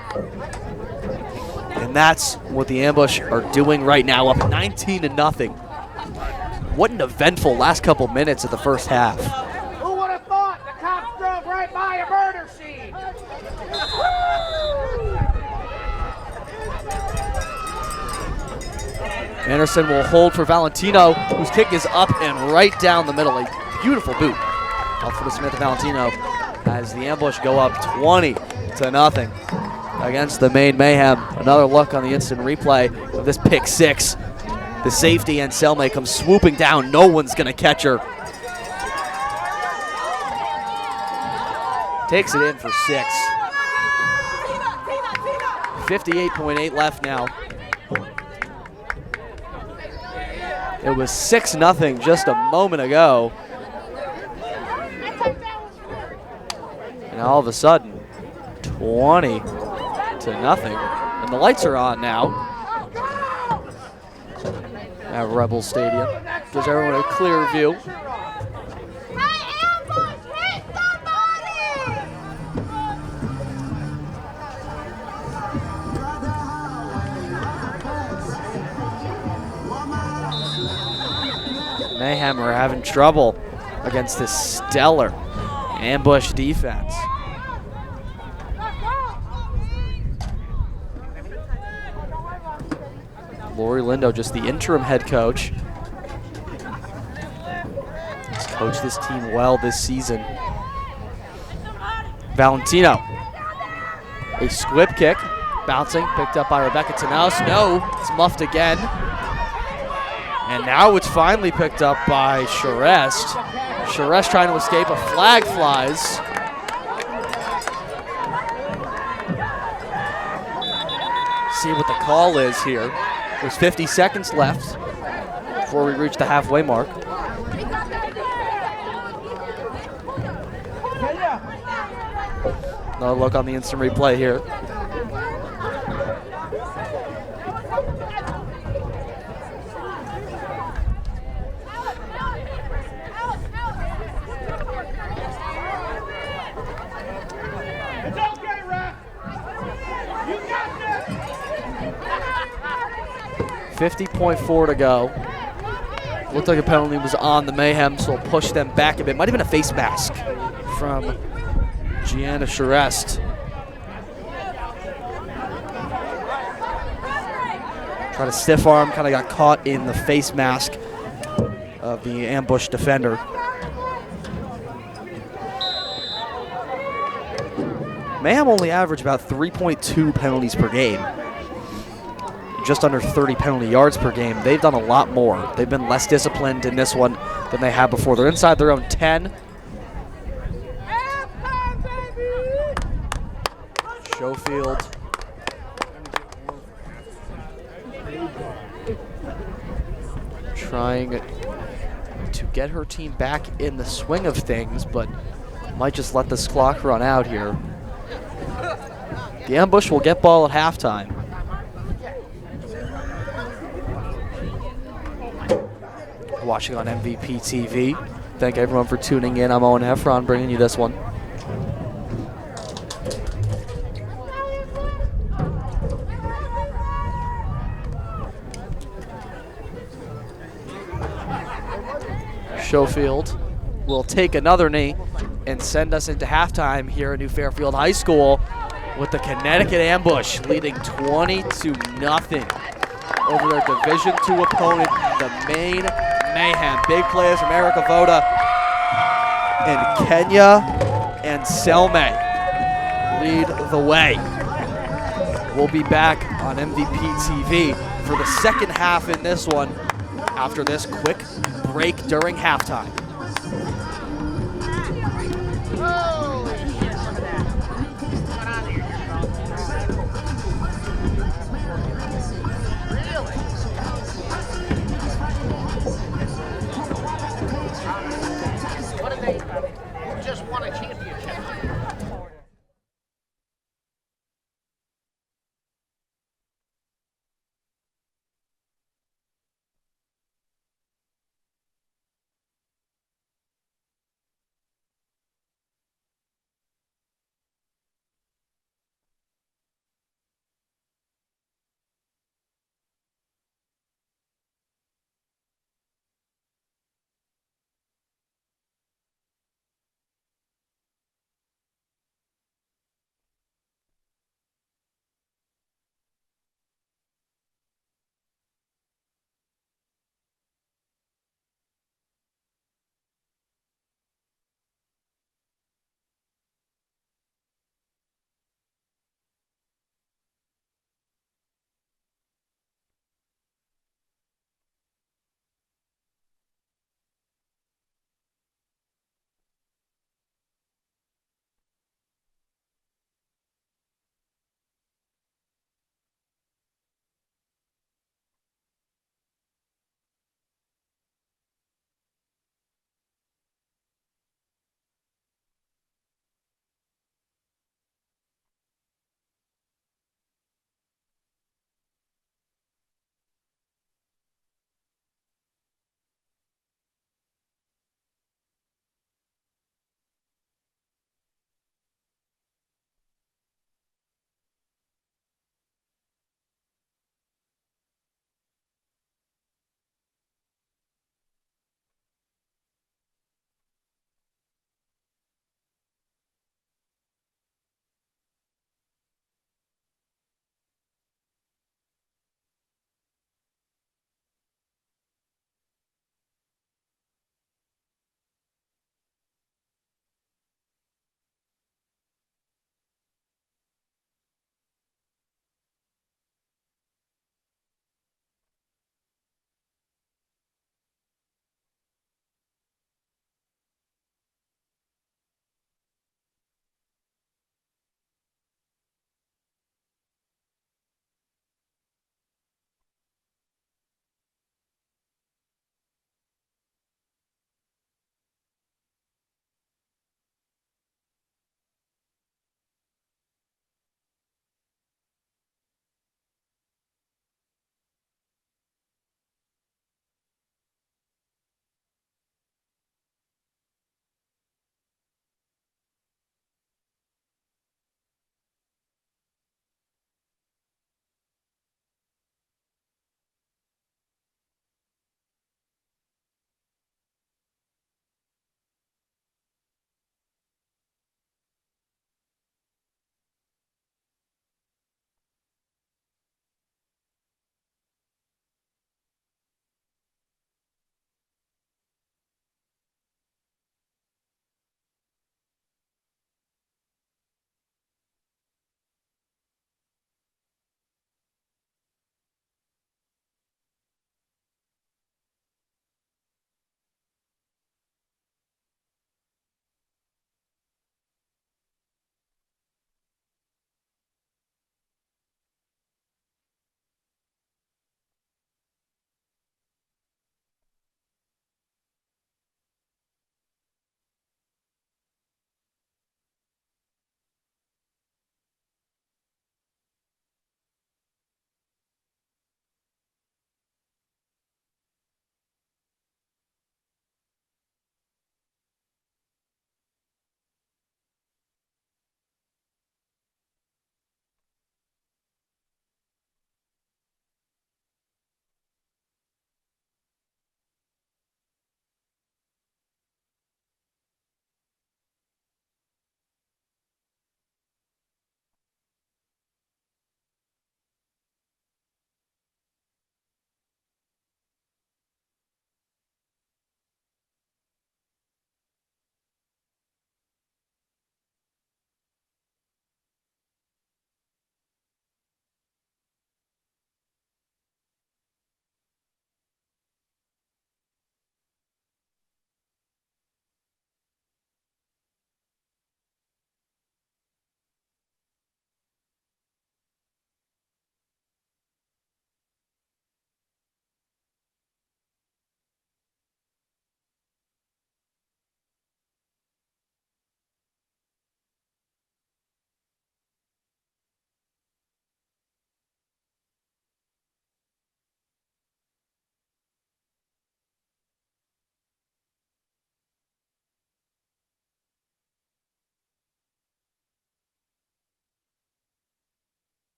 And that's what the Ambush are doing right now, up 19-0. What an eventful last couple minutes of the first half. Who would have thought the cops drove right by a murder scene? Anderson will hold for Valentino, whose kick is up and right down the middle. A beautiful boot out for the Smith Valentino as the Ambush go up 20-0 against the Maine Mayhem. Another look on the instant replay of this pick 6. The safety and Selme comes swooping down. No one's going to catch her. Takes it in for 6. 58.8 left now. It was 6-0 just a moment ago. And all of a sudden, 20-0. And the lights are on now at Rebel Stadium. Gives everyone a clear view. Mayhem are having trouble against this stellar ambush defense. Lori Lindo, just the interim head coach. He's coached this team well this season. Valentino, a squib kick, bouncing, picked up by Rebecca Tanaus. No, it's muffed again. And now it's finally picked up by Charest. Charest trying to escape, a flag flies. See what the call is here. There's 50 seconds left before we reach the halfway mark. Another look on the instant replay here. It's okay, ref. You got this. 50.4 to go. Looked like a penalty was on the Mayhem, so it'll push them back a bit. Might have been a face mask from Gianna Charest. Tried to stiff arm, kind of got caught in the face mask of the ambush defender. Mayhem only averaged about 3.2 penalties per game. Just under 30 penalty yards per game. They've done a lot more. They've been less disciplined in this one than they have before. They're inside their own 10. Schofield. Trying to get her team back in the swing of things, but might just let this clock run out here. The ambush will get ball at halftime. Watching on MVP TV. Thank everyone for tuning in. I'm Owen Heffron bringing you this one. Schofield will take another knee and send us into halftime here at New Fairfield High School with the Connecticut ambush leading 20-0 over their Division II opponent, the Maine Mayhem. Big players from Erica Voda and Kenya and Selme lead the way. We'll be back on MVP TV for the second half in this one after this quick break during halftime. Just won a championship.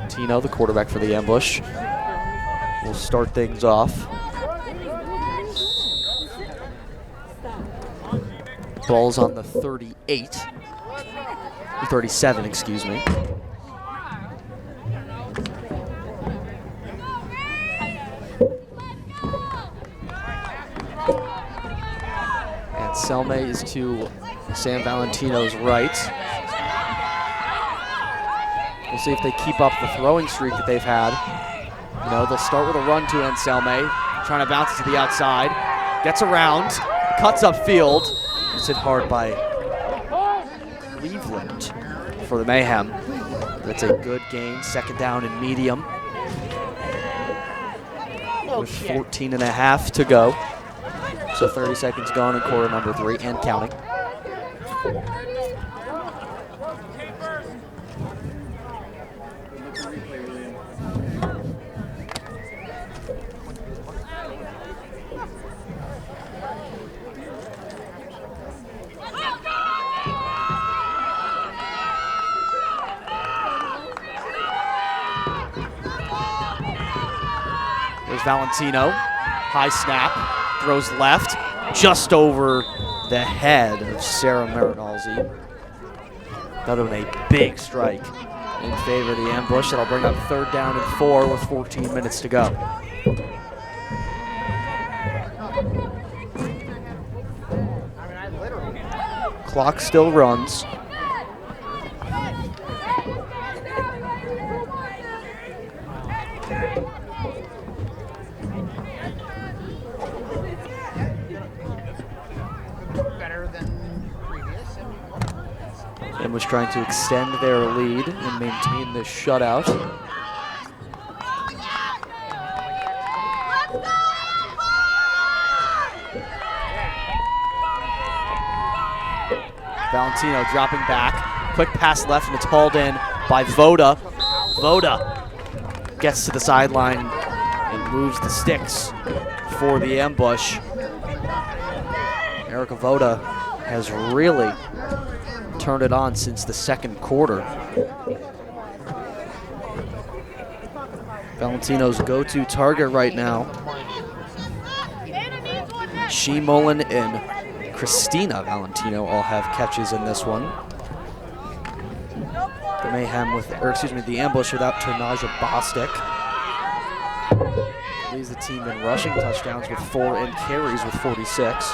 Valentino, the quarterback for the ambush, will start things off. Ball's on the 38, 37, excuse me. And Selme is to San Valentino's right. We'll see if they keep up the throwing streak that they've had. You know, they'll start with a run to end Selme, trying to bounce it to the outside. Gets around, cuts upfield. It's hit hard by Cleveland for the Mayhem. That's a good gain, second down and medium. With 14 and a half to go. So 30 seconds gone in quarter number 3 and counting. There's Valentino, high snap, throws left, just over the head of Sarah Marinalzi. That would have been a big strike in favor of the ambush. That'll bring up third down and 4 with 14 minutes to go. Clock still runs. And was trying to extend their lead and maintain this shutout. Valentino dropping back. Quick pass left, and it's hauled in by Voda. Voda gets to the sideline and moves the sticks for the ambush. Erica Voda has really turned it on since the second quarter. Valentino's go-to target right now. She, Mullen, and Christina Valentino all have catches in this one. The Mayhem the ambush without Tonaja Bostic. Leads the team in rushing touchdowns with 4 and carries with 46.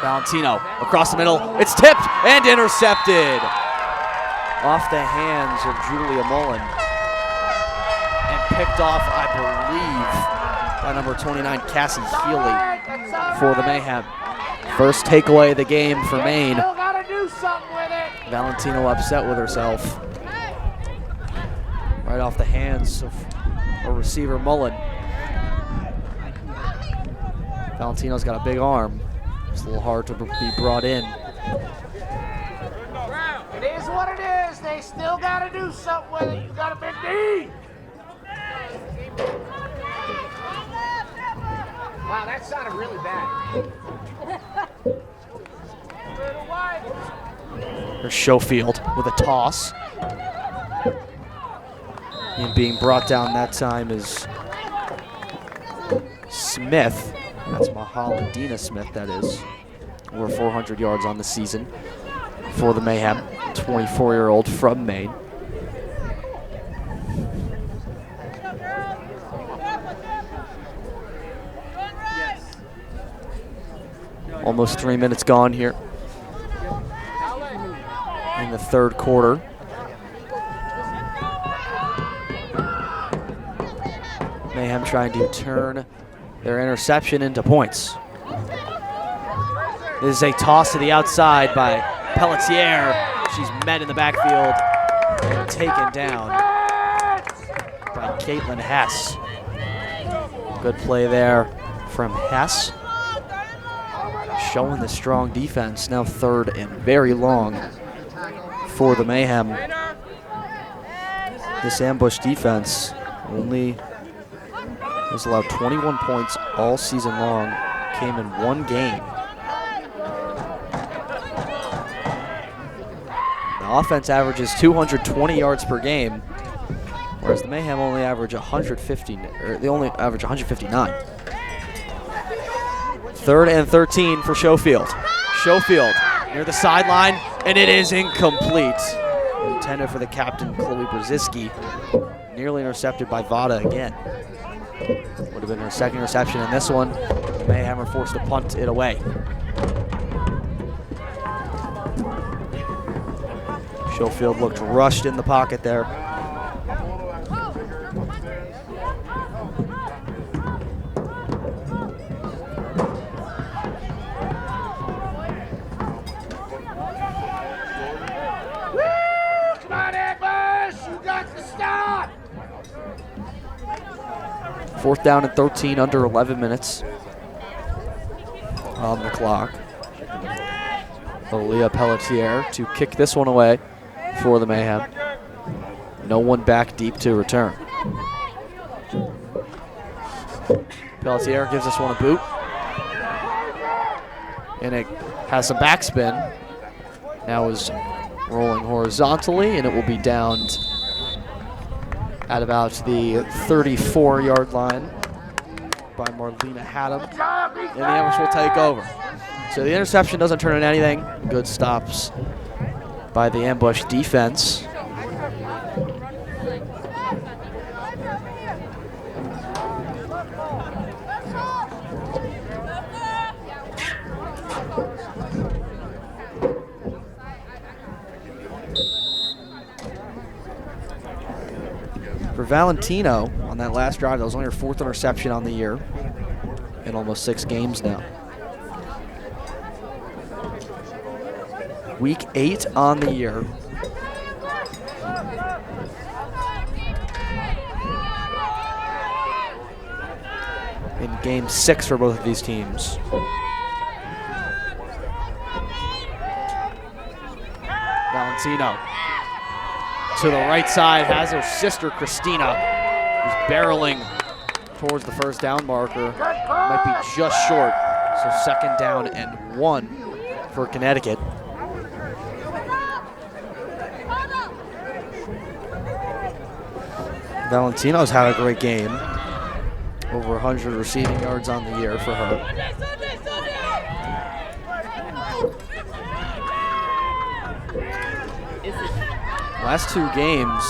Valentino across the middle. It's tipped and intercepted. Off the hands of Julia Mullen. And picked off, I believe, by number 29, Cassie Healy for the Mayhem. First takeaway of the game for Maine. Valentino upset with herself. Right off the hands of her receiver, Mullen. Valentino's got a big arm. It's a little hard to be brought in. It is what it is. They still got to do something with it. You got a big D. Wow, that sounded really bad. There's Schofield with a toss. And being brought down that time is Smith. That's Mahaladina Smith, that is. Over 400 yards on the season for the Mayhem. 24-year-old from Maine. Almost 3 minutes gone here in the third quarter. Mayhem trying to turn their interception into points. This is a toss to the outside by Pelletier. She's met in the backfield and taken down by Caitlin Hess. Good play there from Hess. Showing the strong defense, now third and very long for the Mayhem. This ambush defense only has allowed 21 points all season long, came in one game. The offense averages 220 yards per game, whereas the Mayhem only average 150, or they only average 159. 3rd and 13 for Schofield. Schofield near the sideline, and it is incomplete. Intended for the captain, Chloe Brzezinski. Nearly intercepted by Vada again. Would have been her second interception in this one. The Mayhem are forced to punt it away. Schofield looked rushed in the pocket there. Come on, Ambush! You got the stop! 4th down and 13, under 11 minutes on the clock. Aaliyah Pelletier to kick this one away for the Mayhem. No one back deep to return. Pelletier gives this one a boot. And it has some backspin. Now is rolling horizontally, and it will be downed at about the 34-yard line by Marlena Haddam. And the Ambush will take over. So the interception doesn't turn into anything. Good stops by the Ambush defense. For Valentino, on that last drive, that was only her 4th interception on the year in almost 6 games now. Week 8 on the year. In game 6 for both of these teams. Valentino to the right side, has her sister Christina, who's barreling towards the 1st down marker. Might be just short, so 2nd down and 1 for Connecticut. Valentino's had a great game. Over 100 receiving yards on the year for her. Last 2 games,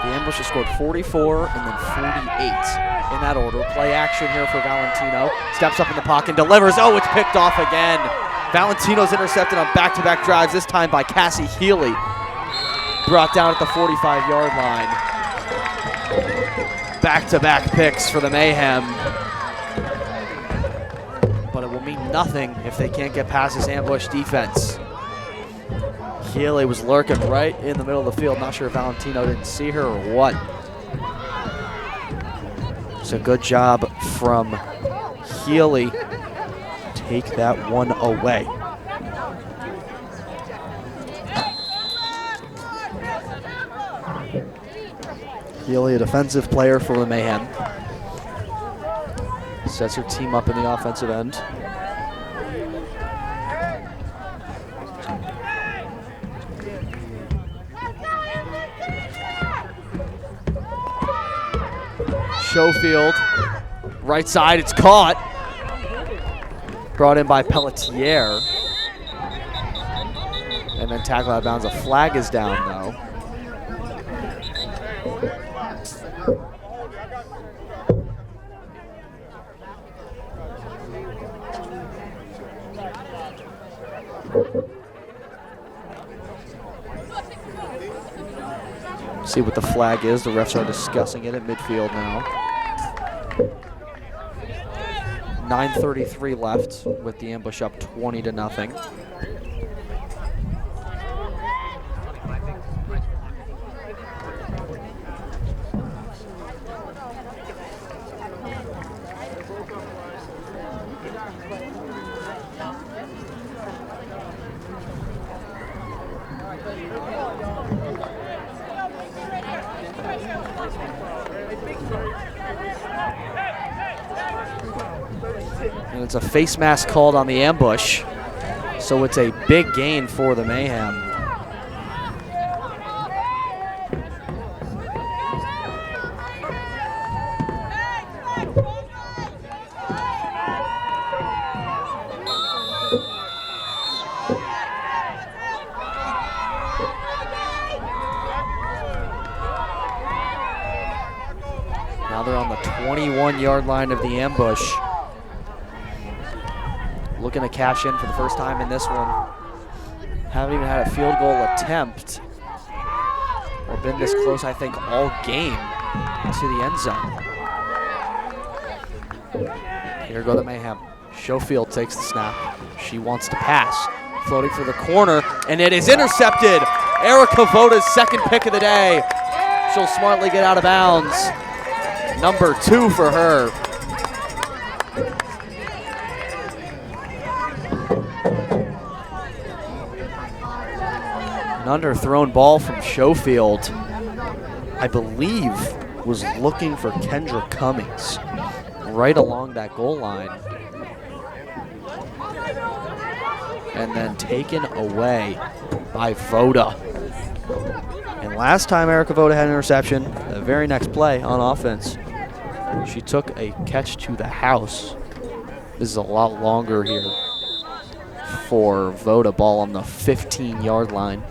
the Ambush has scored 44 and then 48 in that order. Play action here for Valentino. Steps up in the pocket and delivers. Oh, it's picked off again. Valentino's intercepted on back-to-back drives, this time by Cassie Healy. Brought down at the 45-yard line. Back-to-back picks for the Mayhem. But it will mean nothing if they can't get past this Ambush defense. Healy was lurking right in the middle of the field. Not sure if Valentino didn't see her or what. It's a good job from Healy. Take that one away. Healy, a defensive player for the Mayhem. Sets her team up in the offensive end. Schofield, right side, it's caught. Brought in by Pelletier. And then tackle out of bounds. A flag is down though. See what the flag is. The refs are discussing it at midfield now. 9:33 left with the Ambush up 20-0. And it's a face mask called on the Ambush, so it's a big gain for the Mayhem. 31-yard line of the ambush. Looking to cash in for the first time in this one. Haven't even had a field goal attempt or been this close, I think, all game to the end zone. Here go the Mayhem. Schofield takes the snap. She wants to pass. Floating for the corner, and it is intercepted. Erica Voda's second pick of the day. She'll smartly get out of bounds. Number 2 for her. An underthrown ball from Schofield, I believe, was looking for Kendra Cummings right along that goal line. And then taken away by Voda. And last time Erica Voda had an interception, the very next play on offense, she took a catch to the house. This is a lot longer here for Voda. Ball on the 15-yard line.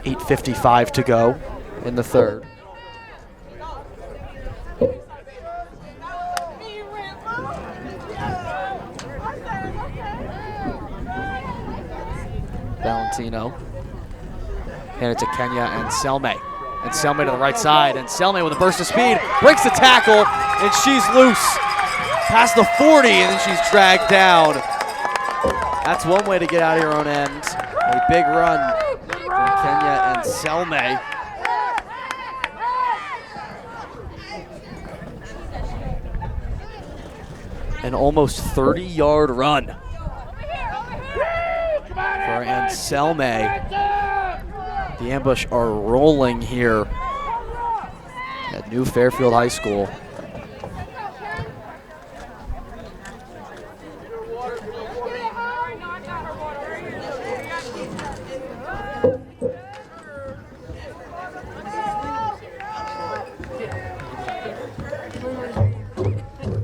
8:55 to go in the third. Valentino. Hand it to Kenya and Selme. And Selme to the right side. And Selme with a burst of speed breaks the tackle, and she's loose. Past the 40, and then she's dragged down. That's one way to get out of your own end. A big run from Kenya and Selme. An almost 30-yard run for Anselme. The ambush are rolling here at New Fairfield High School.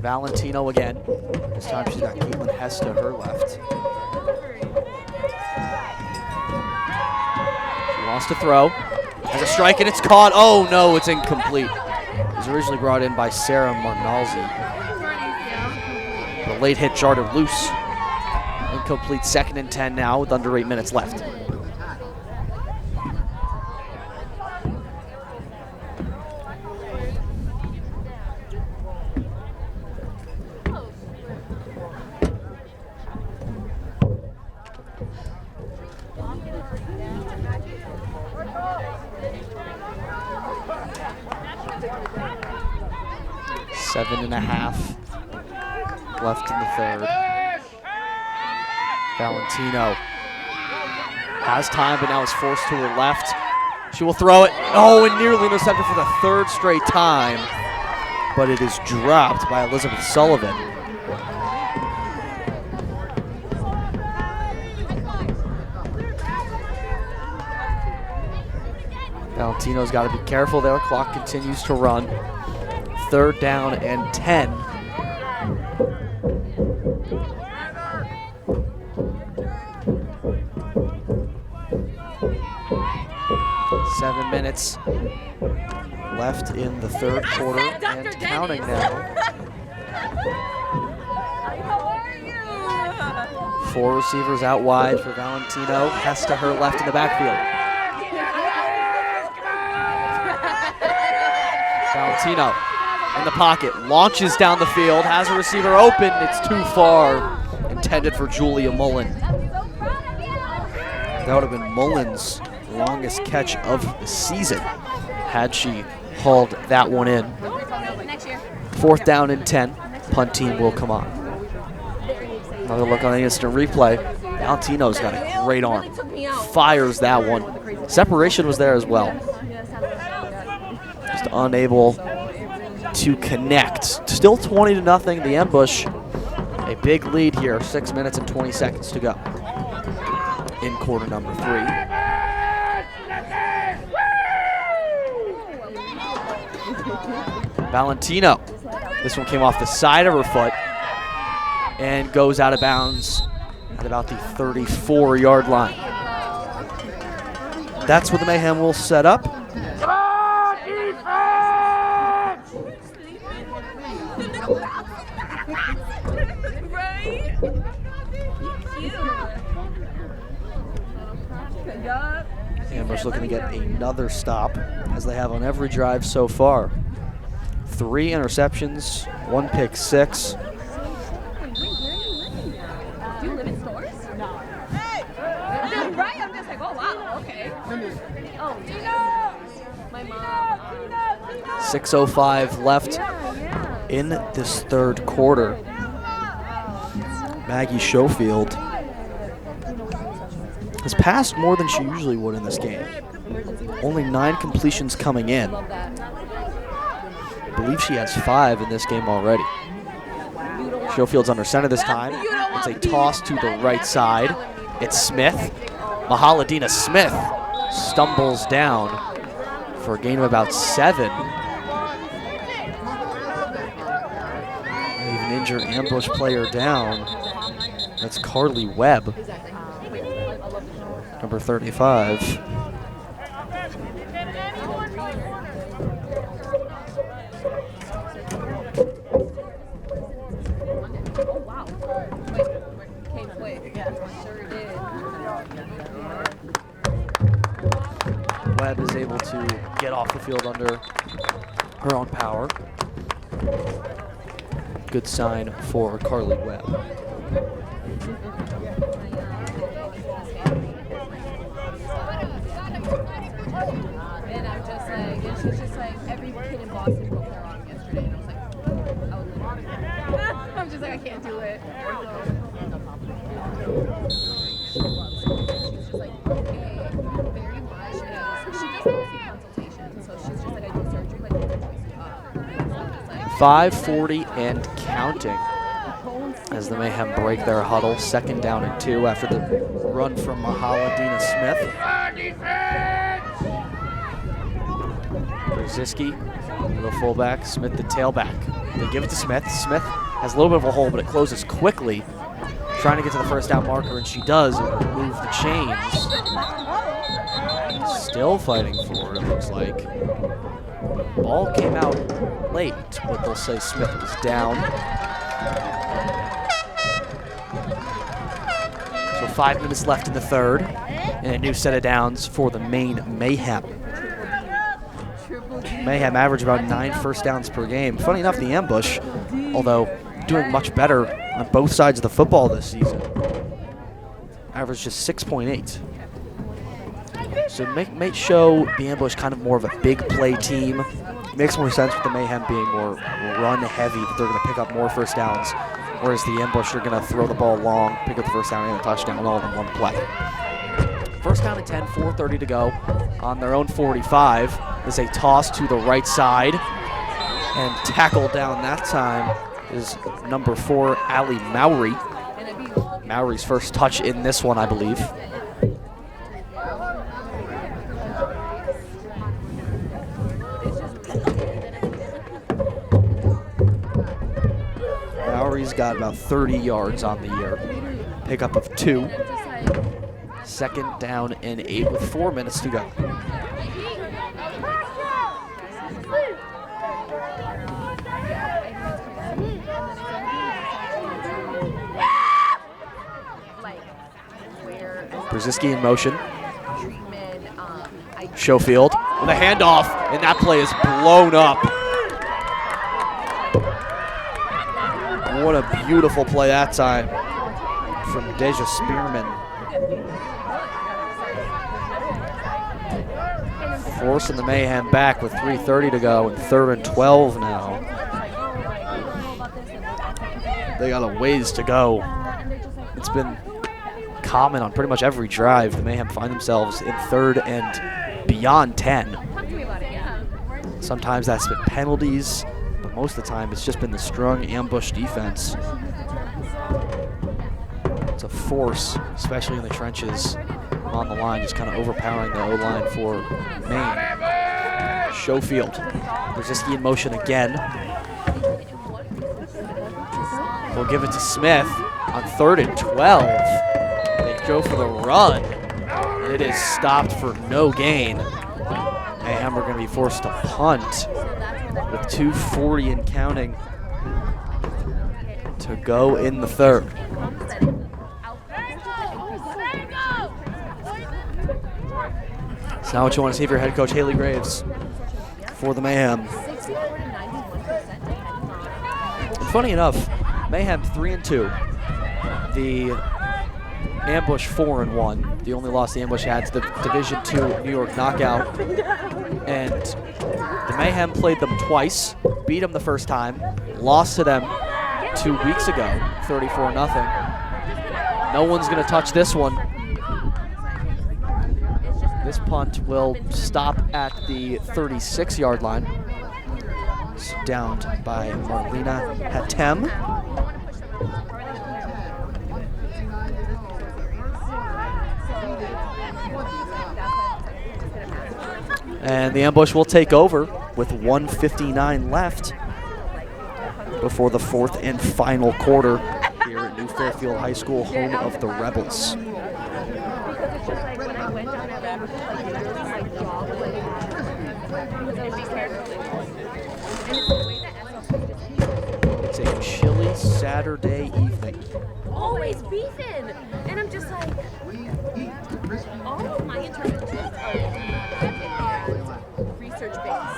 Valentino again. This time she's got Caitlin Hess to her left. She wants to throw. Has a strike and it's caught. Oh no, it's incomplete. It was originally brought in by Sarah Marnalzi. The late hit jarred her loose. Incomplete, 2nd and 10 now with under 8 minutes left. Seven and a half left in the third. Valentino has time, but now is forced to her left. She will throw it. Oh, and nearly intercepted for the 3rd straight time, but it is dropped by Elizabeth Sullivan. Valentino's got to be careful there. Clock continues to run. 3rd down and 10. Seven minutes left in the 3rd quarter and counting now. 4 receivers out wide for Valentino. Hess to her left in the backfield. Valentino in the pocket, launches down the field, has a receiver open, it's too far. Intended for Julia Mullen. That would have been Mullen's longest catch of the season had she hauled that one in. 4th down and 10, punt team will come on. Another look on the instant replay. Valentino's got a great arm, fires that one. Separation was there as well. Just unable to connect. Still 20-0, the ambush. A big lead here, 6 minutes and 20 seconds to go in quarter number 3. Valentino. This one came off the side of her foot and goes out of bounds at about the 34-yard line. That's what the Mayhem will set up. Ambush looking to get another stop, as they have on every drive so far. 3 interceptions, 1 pick six. Do you live in stores? No. Hey! Right? I'm just like, oh wow, okay. Oh, my mom. 6:05 left in this third quarter. Maggie Schofield has passed more than she usually would in this game. Only 9 completions coming in. I believe she has 5 in this game already. Schofield's under center this time. It's a toss to the right side. It's Smith. Mahaladina Smith stumbles down for a gain of about 7. An injured ambush player down. That's Carly Webb, number 35. Webb is able to get off the field under her own power. Good sign for Carly Webb. And I'm just like, and she's just like, every kid in Boston broke their arm yesterday. And I was like, I'm just like, I can't do it. She's just like, okay, very much. And she does mostly consultation. So she's just like, I do surgery like once a week. 5:40 and counting as the Mayhem break their huddle. 2nd down and 2 after the run from Mahaladina Smith. Brzezinski, the fullback, Smith the tailback. They give it to Smith. Smith has a little bit of a hole, but it closes quickly. Trying to get to the first down marker, and she does move the chains. Still fighting for it, looks like. Ball came out late, but they'll say Smith was down. So 5 minutes left in the third, and a new set of downs for the Maine Mayhem. Mayhem average about 9 first downs per game. Funny enough, the ambush, although doing much better on both sides of the football this season, average just 6.8. So may show the ambush kind of more of a big play team. Makes more sense with the Mayhem being more run heavy, that they're going to pick up more first downs, whereas the ambush are going to throw the ball long, pick up the first down and a touchdown all in one play. First down and 10, 4:30 to go on their own 45. Is a toss to the right side, and tackled down that time is number 4, Allie Mowry. Mowry's first touch in this one, I believe. Mowry's got about 30 yards on the year. Pickup of 2. 2nd down and 8 with 4 minutes to go. Brzezinski in motion. Schofield with a handoff, and that play is blown up. What a beautiful play that time from Deja Spearman. Forcing the Mayhem back with 3:30 to go and 3rd and 12 now. They got a ways to go. It's been common on pretty much every drive. The Mayhem find themselves in 3rd and beyond 10. Sometimes that's been penalties, but most of the time it's just been the strong ambush defense. It's a force, especially in the trenches on the line, just kind of overpowering the O-line for Maine. Schofield, Brzezinski in motion again. We'll give it to Smith on 3rd and 12. They go for the run. It is stopped for no gain. Mayhem are going to be forced to punt with 2:40 and counting to go in the 3rd. It's not what you want to see for your head coach, Haley Graves, for the Mayhem. 64 to 91%. And funny enough, Mayhem 3-2. The Ambush 4-1. The only loss the Ambush had to the Division II New York Knockout. And the Mayhem played them twice, beat them the first time, lost to them 2 weeks ago, 34-0. No one's going to touch this one. This punt will stop at the 36-yard line. It's downed by Marlena Hatem. And the Ambush will take over with 1:59 left before the fourth and final quarter here at New Fairfield High School, home of the Rebels. It's a chilly Saturday evening. Always beefing. And I'm just like, all of my interventions are research-based.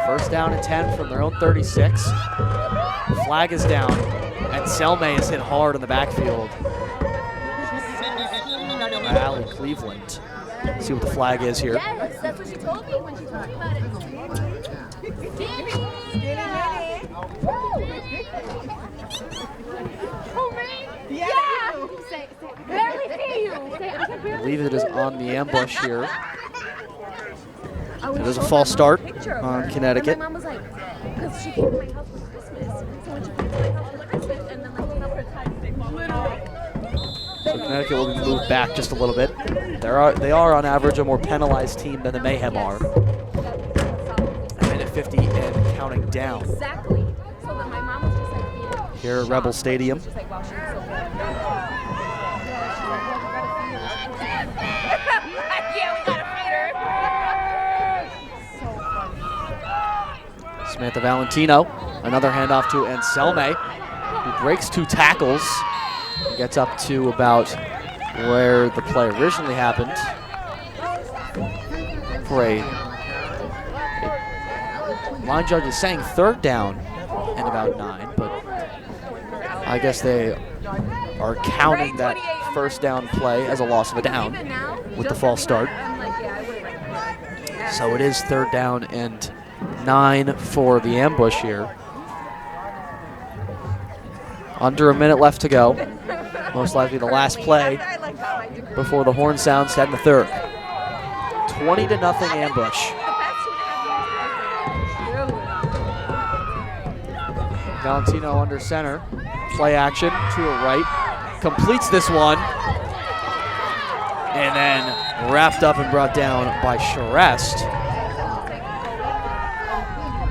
First down and 10 from their own 36. Flag is down, and Selmay is hit hard in the backfield by Allie Cleveland. See what the flag is here. Yes, that's what she told me when she told me about it. Yeah! Barely see you. I believe it is on the Ambush here. It is a false start on Connecticut. My mom was like, because she came to my house for Christmas. So when she came to my house for Christmas, and then like help her time, literally. So Connecticut will be moved back just a little bit. They are on average a more penalized team than the Mayhem are. A minute 50 and counting down. Exactly. So then my mom was just like, Here at Rebel Stadium. she's like, wow, she was so good. Yeah, we gotta feed her. So funny. Samantha Valentino, another handoff to Anselme, who breaks 2 tackles. Gets up to about where the play originally happened for a line judge is saying third down and about 9, but I guess they are counting that first down play as a loss of a down with the false start. So it is third down and 9 for the Ambush here. Under a minute left to go. Most likely the last play before the horn sounds to end the third. 20-0 Ambush. Valentino under center. Play action to a right. Completes this one. And then wrapped up and brought down by Charest.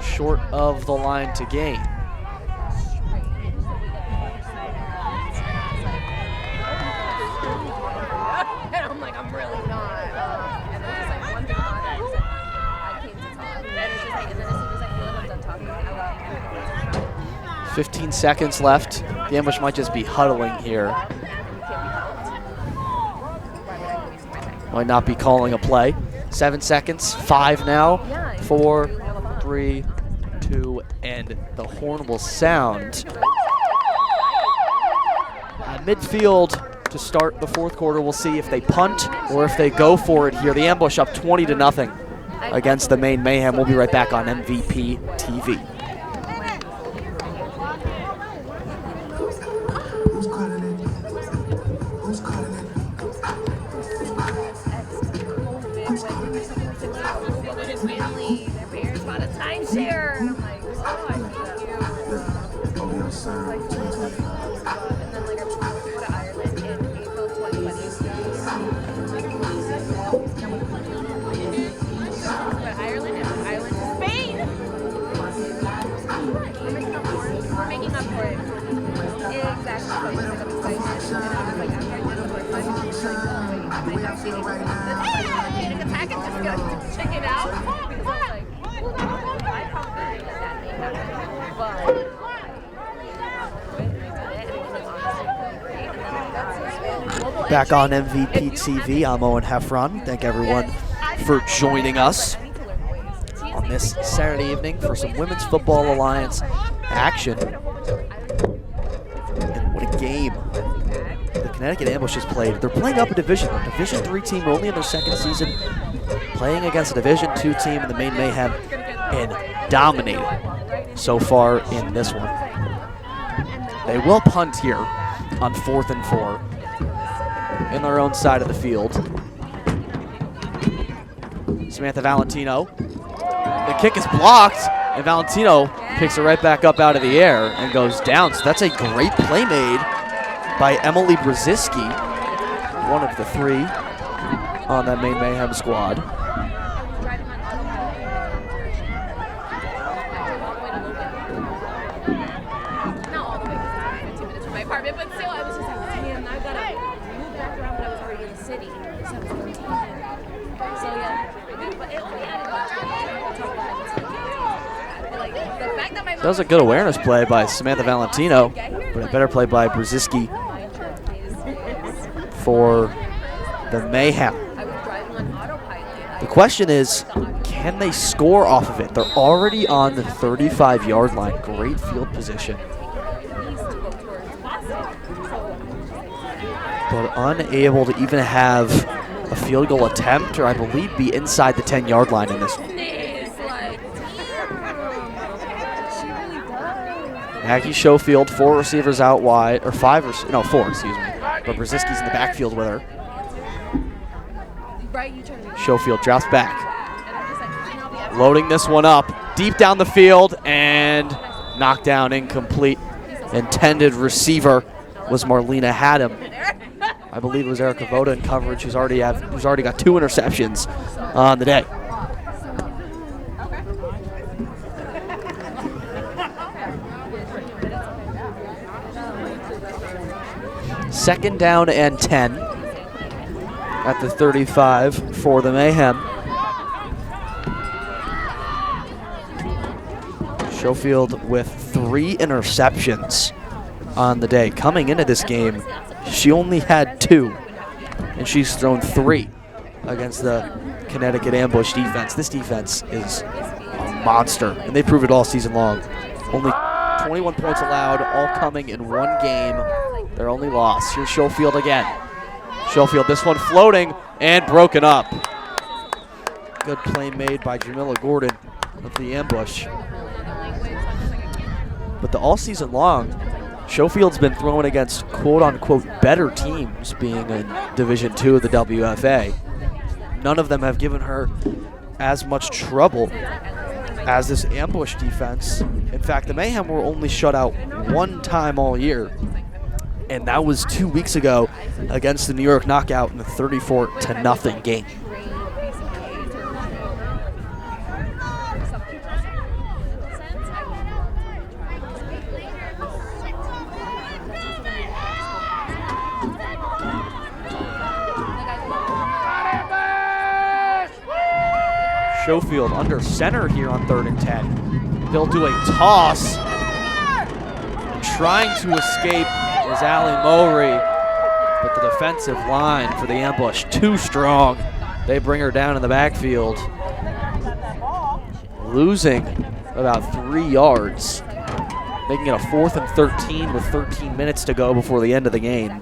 Short of the line to gain. And then just like one thing about it, I came to talk. And it's just like, and then as soon as I feel like I'm done talking, I love 15 seconds left. The Ambush might just be huddling here. Might not be calling a play. 7 seconds, 5 now, 4, 3, 2, and the horn will sound. At midfield to start the fourth quarter, we'll see if they punt or if they go for it here. The Ambush up 20-0 against the Maine Mayhem. We'll be right back on MVP TV. with his family, their parents bought a timeshare. And I'm like, oh, I feel you. Like, and then like I'm supposed to go to Ireland in April 2020. But Ireland and Ireland to Spain. We're making up for it. Exactly. So I'm excited. And I was like, after I did the first time, I was like, my house feeling like, panic attack and just go check it out. Because I was like, well, I probably did that thing. But I did it, and it was like honestly Back on MVP TV, I'm Owen Heffron. Thank everyone for joining us on this Saturday evening for some Women's Football Alliance action. And what a game the Connecticut Ambush has played. They're playing up a division. A Division III team, only in their second season, playing against a Division II team in the Maine Mayhem and dominating so far in this one. They will punt here on 4th and 4 in their own side of the field. Samantha Valentino. The kick is blocked, and Valentino picks it right back up out of the air and goes down. So that's a great play made by Emily Brzezinski, one of the 3 on that Maine Mayhem squad. But still, I was just like, damn, I gotta move back around, but I was already in the city. So yeah, but it only added like the fact that my That was a good awareness play by Samantha Valentino, but a better play by Brzezinski for the Mayhem. The question is, can they score off of it? They're already on the 35-yard line. Great field position, but unable to even have a field goal attempt, or I believe be inside the 10-yard line in this one. Maggie Schofield, 4 receivers out wide, or 4, excuse me. But Brzezinski's in the backfield with her. Schofield drops back. Loading this one up, deep down the field, and knocked down, incomplete. Intended receiver was Marlena Haddam. I believe it was Erica Voda in coverage, who's already got 2 interceptions on the day. Second down and 10 at the 35 for the Mayhem. Schofield with 3 interceptions on the day. Coming into this game, she only had 2, and she's thrown 3 against the Connecticut Ambush defense. This defense is a monster, and they prove it all season long. Only 21 points allowed, all coming in one game. Their only loss. Here's Schofield again. Schofield, this one floating and broken up. Good play made by Jamila Gordon of the Ambush. But all season long, Schofield's been throwing against quote-unquote better teams, being in Division II of the WFA. None of them have given her as much trouble as this Ambush defense. In fact, the Mayhem were only shut out 1 time all year, and that was 2 weeks ago against the New York Knockout in a 34-0 game. Schofield under center here on 3rd and 10. They'll do a toss. Trying to escape is Allie Mowry, but the defensive line for the Ambush too strong. They bring her down in the backfield, losing about 3 yards, making it a 4th and 13 with 13 minutes to go before the end of the game.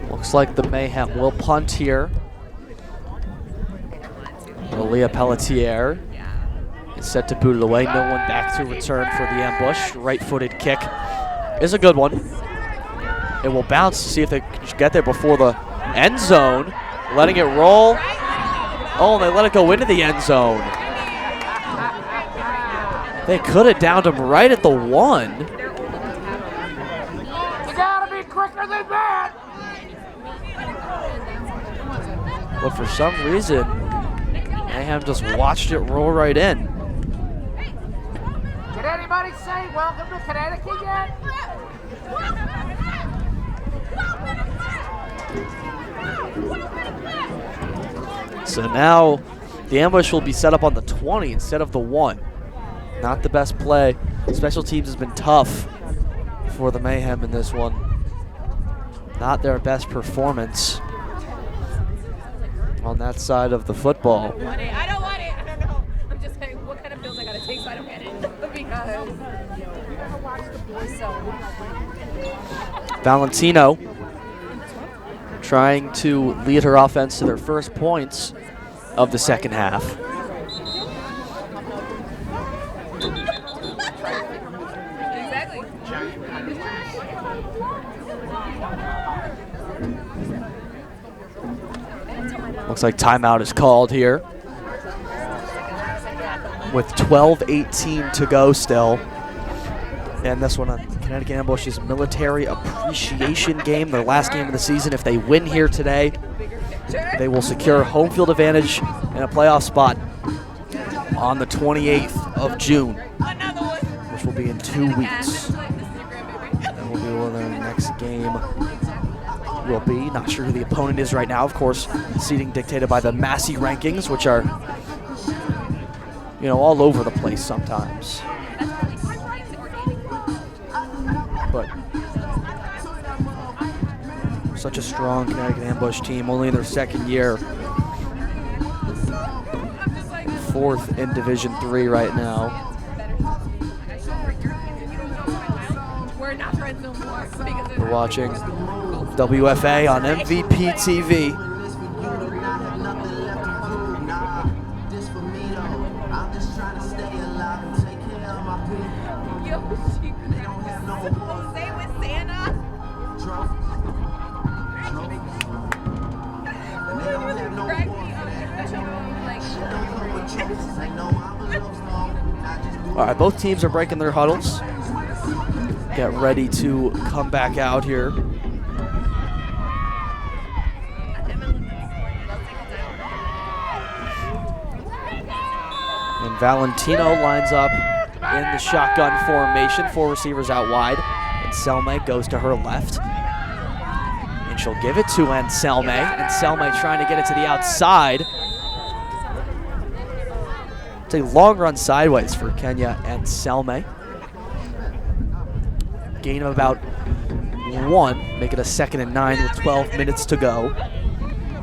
Looks like the Mayhem will punt here. Leah Pelletier is set to boot it away. No one back to return for the Ambush. Right-footed kick is a good one. It will bounce to see if they can get there before the end zone. Letting it roll. Oh, and they let it go into the end zone. They could have downed him right at the 1. You gotta be quicker than that. But for some reason, Mayhem just watched it roll right in. Did anybody say welcome to Connecticut yet? So now the ambush will be set up on the 20 instead of the 1. Not the best play. Special teams has been tough for the Mayhem in this one. Not their best performance on that side of the football. I don't want it. I don't know. I'm just saying, what kind of pills I gotta take so I don't get it? Because Valentino trying to lead her offense to their first points of the second half. exactly. Looks like timeout is called here with 12:18 to go still. And this one on Connecticut Ambush's military appreciation game, their last game of the season. If they win here today, they will secure home field advantage and a playoff spot on the 28th of June, which will be in 2 weeks. And we'll be where their next game will be. Not sure who the opponent is right now. Of course, seeding dictated by the Massey rankings, which are, all over the place sometimes. But such a strong Connecticut Ambush team, only in their second year. 4th in Division III right now. We're watching WFA on MVP TV. All right, both teams are breaking their huddles. Get ready to come back out here. And Valentino lines up in the shotgun formation, 4 receivers out wide. And Selme goes to her left. And she'll give it to Anselme. And Selme trying to get it to the outside. It's a long run sideways for Kenya and Selme. Gain of about 1, make it a 2nd and 9 with 12 minutes to go.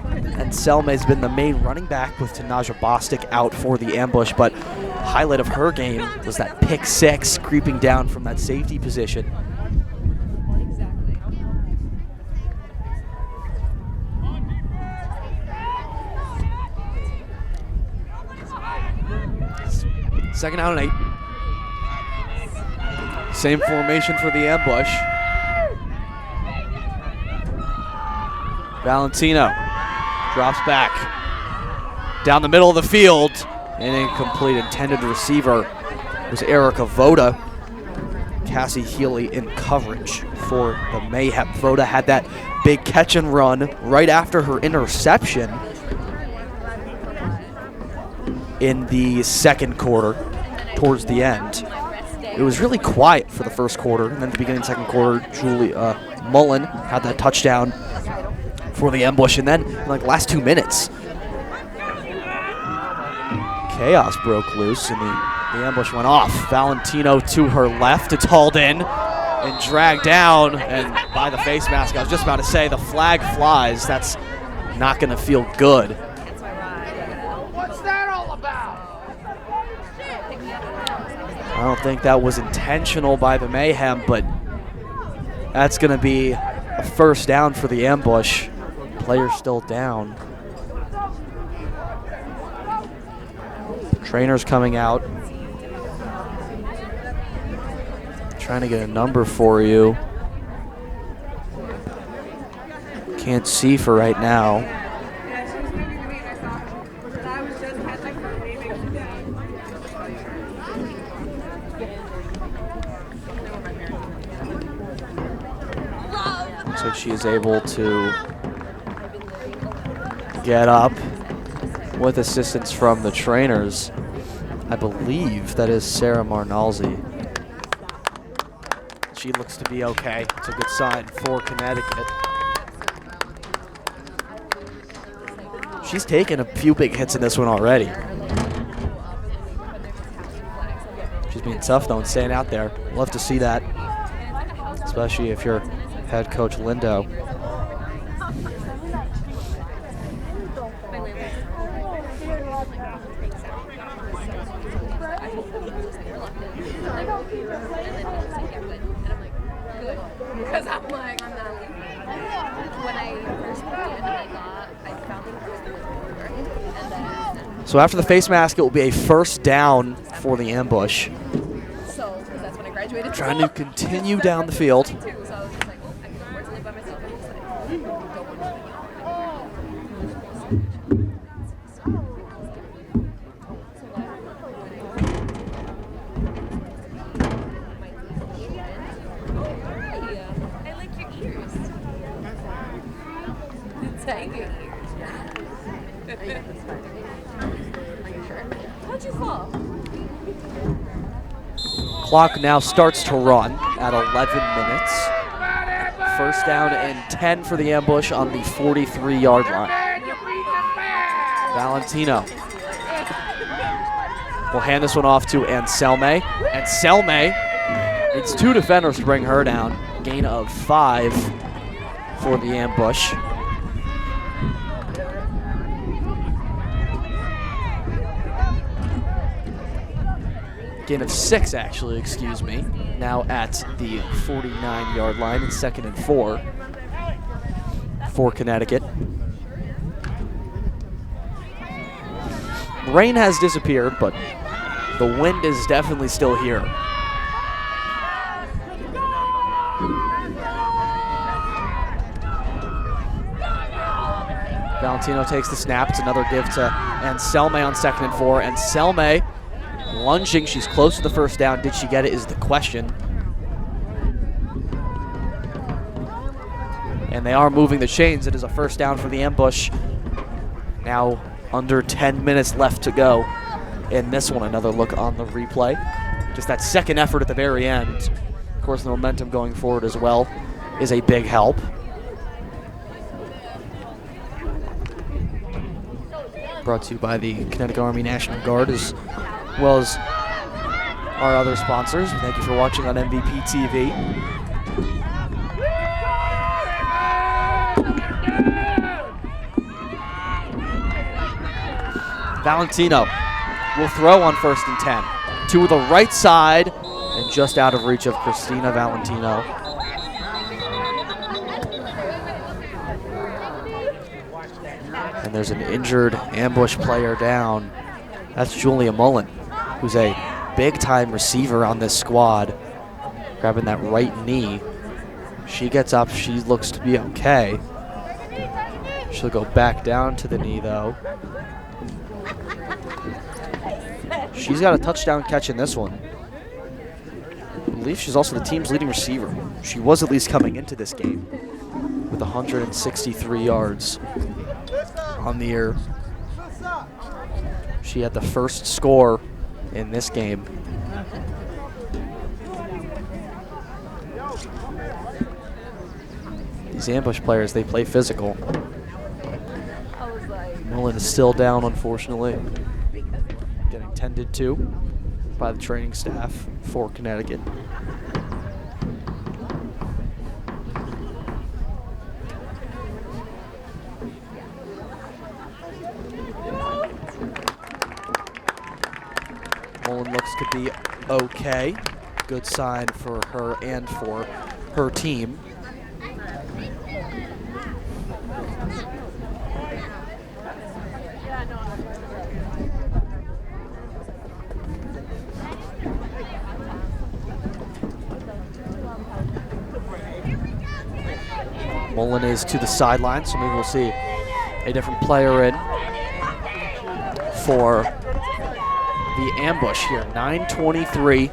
And Selme's been the main running back with Tanaja Bostic out for the ambush, but highlight of her game was that pick 6 creeping down from that safety position. Second out and 8. Same formation for the ambush. Valentino drops back. Down the middle of the field. An incomplete intended receiver was Erica Voda. Cassie Healy in coverage for the Mayhem. Voda had that big catch and run right after her interception in the second quarter, towards the end. It was really quiet for the first quarter, and then at the beginning of the second quarter, Julie Mullen had that touchdown for the ambush, and then in like the last 2 minutes, chaos broke loose, and the ambush went off. Valentino to her left, it's hauled in and dragged down, and by the face mask, I was just about to say, the flag flies. That's not gonna feel good. I don't think that was intentional by the Mayhem, but that's going to be a first down for the ambush. Player still down. Trainer's coming out. Trying to get a number for you. Can't see for right now. She is able to get up with assistance from the trainers. I believe that is Sarah Marnalzi. She looks to be okay. It's a good sign for Connecticut. She's taken a few big hits in this one already. She's being tough though and staying out there. Love to see that, especially if you're head coach Lindo. Because I'm like, I'm not leaving. When I first moved in, I found it and then. So after the face mask, it will be a first down for the ambush. So, because that's when I graduated. Trying to continue down the field. So I was just like, oh, I can afford to live by myself. And just like, don't want to I like your ears. Thank you. How'd you fall? Clock now starts to run at 11 minutes. First down and 10 for the ambush on the 43-yard line. Valentino will hand this one off to Anselme. Anselme needs 2 defenders to bring her down. Gain of 5 for the ambush. Gain of 6, actually, excuse me. Now at the 49-yard line in 2nd and 4 for Connecticut. Rain has disappeared, but the wind is definitely still here. Valentino takes the snap. It's another give to Anselme on 2nd and 4. Anselme lunging. She's close to the first down. Did she get it is the question. And they are moving the chains. It is a first down for the ambush. Now under 10 minutes left to go in this one. Another look on the replay. Just that second effort at the very end. Of course, the momentum going forward as well is a big help. Brought to you by the Connecticut Army National Guard as well as our other sponsors. Thank you for watching on MVP TV. Valentino will throw on 1st and 10. To the right side and just out of reach of Christina Valentino. And there's an injured ambush player down. That's Julia Mullen, who's a big-time receiver on this squad. Grabbing that right knee. She gets up. She looks to be okay. She'll go back down to the knee, though. She's got a touchdown catch in this one. I believe she's also the team's leading receiver. She was at least coming into this game with 163 yards on the year. She had the first score in this game. These ambush players, they play physical. Mullen is still down, unfortunately. Getting tended to by the training staff for Connecticut. Mullen looks to be okay. Good sign for her and for her team. Mullen is to the sideline, so maybe we'll see a different player in for the ambush here. 9:23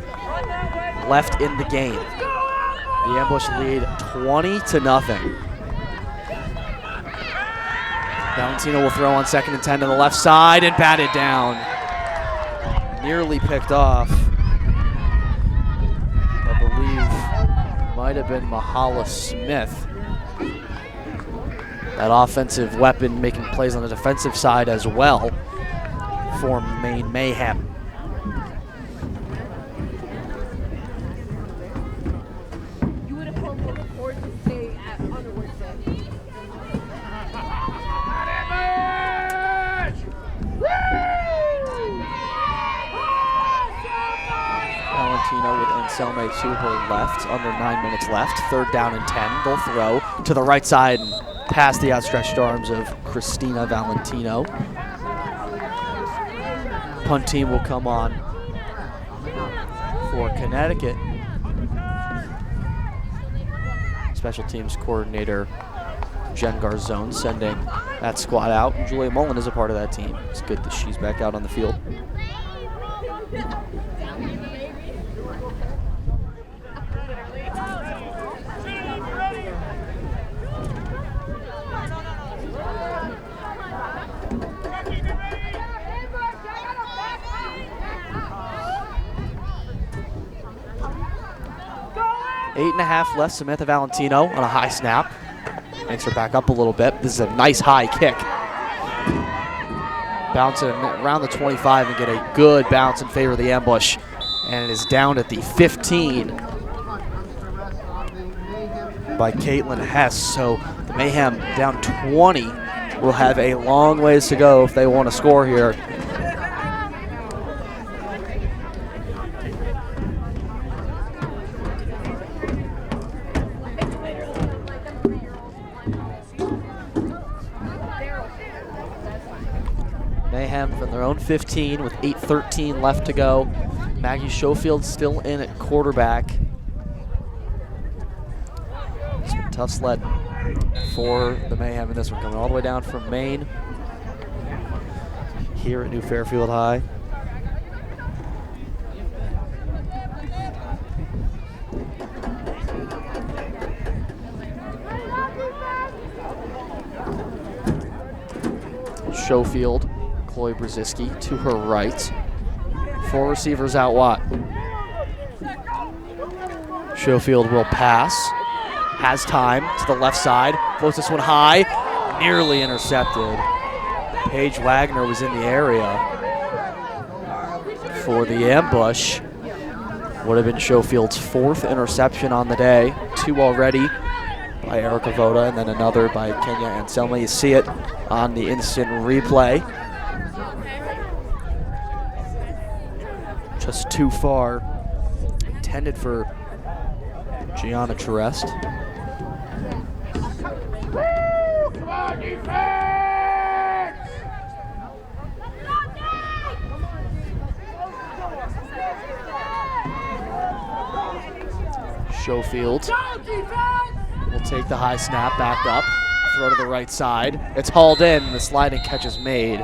left in the game. The ambush lead 20-0. Valentino will throw on 2nd and 10 to the left side and batted down. Nearly picked off. I believe might have been Mahala Smith. That offensive weapon making plays on the defensive side as well for Maine Mayhem. You would have pulled more record to stay on the work day. Valentino with Anselme to her left, under 9 minutes left. 3rd down and 10. They'll throw to the right side and past the outstretched arms of Christina Valentino. Punt team will come on for Connecticut. Special teams coordinator Jen Garzone sending that squad out. And Julia Mullen is a part of that team. It's good that she's back out on the field. Eight and a half left. Samantha Valentino on a high snap. Makes her back up a little bit. This is a nice high kick. Bounce it around the 25 and get a good bounce in favor of the ambush. And it is down at the 15 by Caitlin Hess. So the Mayhem down 20 will have a long ways to go if they want to score here. Mayhem from their own 15 with 8:13 left to go. Maggie Schofield still in at quarterback. It's been a tough sled for the Mayhem in this one, coming all the way down from Maine here at New Fairfield High. Schofield, Chloe Brzezinski to her right. 4 receivers out wide. Schofield will pass. Has time to the left side. Floats this one high. Nearly intercepted. Paige Wagner was in the area for the ambush. Would have been Schofield's 4th interception on the day. 2 already by Erica Voda and then another by Kenya Anselme. You see it on the instant replay. Just too far. Intended for Gianna Charest. Come on, defense! Schofield will take the high snap, back up, throw to the right side. It's hauled in, the sliding catch is made.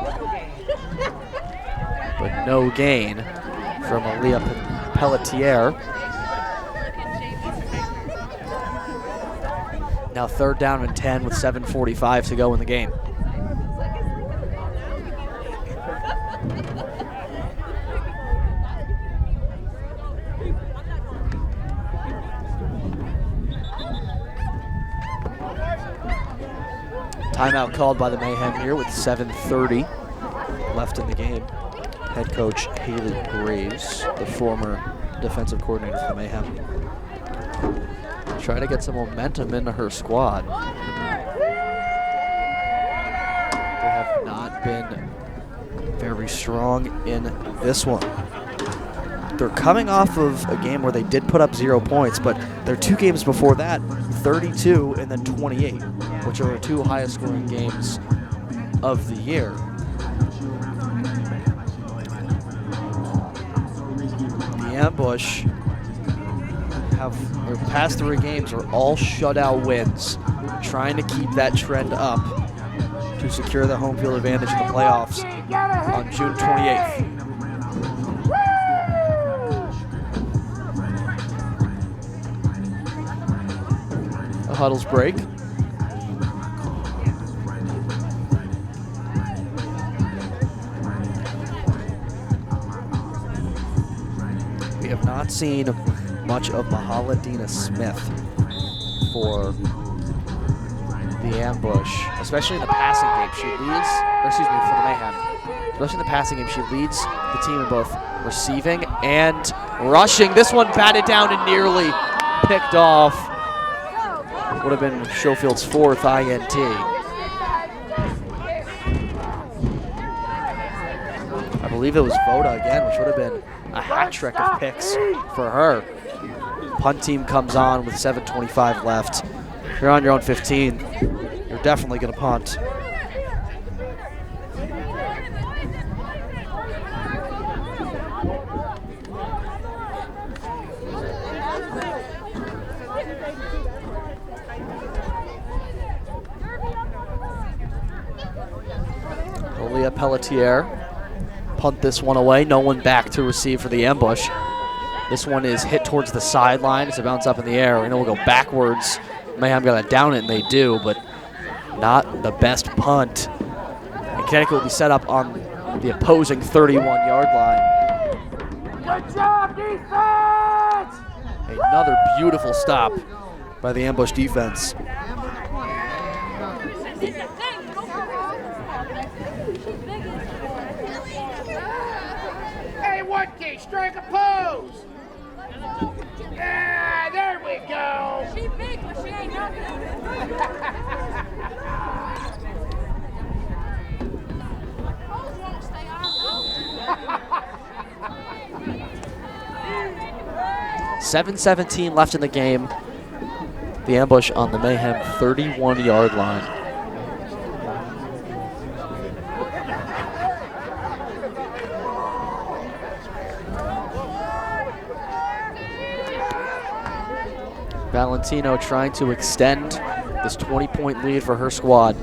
But no gain from Aaliyah Pelletier. Now 3rd down and 10 with 7:45 to go in the game. Timeout called by the Mayhem here with 7:30 left in the game. Head coach Haley Graves, the former defensive coordinator for the Mayhem, try to get some momentum into her squad. They have not been very strong in this one. They're coming off of a game where they did put up 0 points, but their 2 games before that, 32 and then 28, which are the 2 highest scoring games of the year. The ambush their past 3 games are all shutout wins, trying to keep that trend up to secure the home field advantage in the playoffs on June 28th. A huddles break. not seen much of Mahaladina Smith for the ambush, especially in the passing game. She leads, or excuse me, for the Mayhem. Especially in the passing game, she leads the team in both receiving and rushing. This one batted down and nearly picked off. Would have been Schofield's 4th INT. I believe it was Voda again, which would have been a hat trick of picks for her. Punt team comes on with 7:25 left. If you're on your own 15, you're definitely going to punt. Leah Pelletier punt this one away. No one back to receive for the ambush. This one is hit towards the sideline as it bounces up in the air. We know we'll go backwards. Mayhem got to down it, and they do, but not the best punt. And Connecticut will be set up on the opposing 31-yard line. Good job, defense! Another beautiful stop by the ambush defense. Hey, one key, strike a pose! Yeah, there we go! She big, but she ain't nothing. 7:17 left in the game. The ambush on the Mayhem 31-yard line. Valentino trying to extend this 20-point lead for her squad.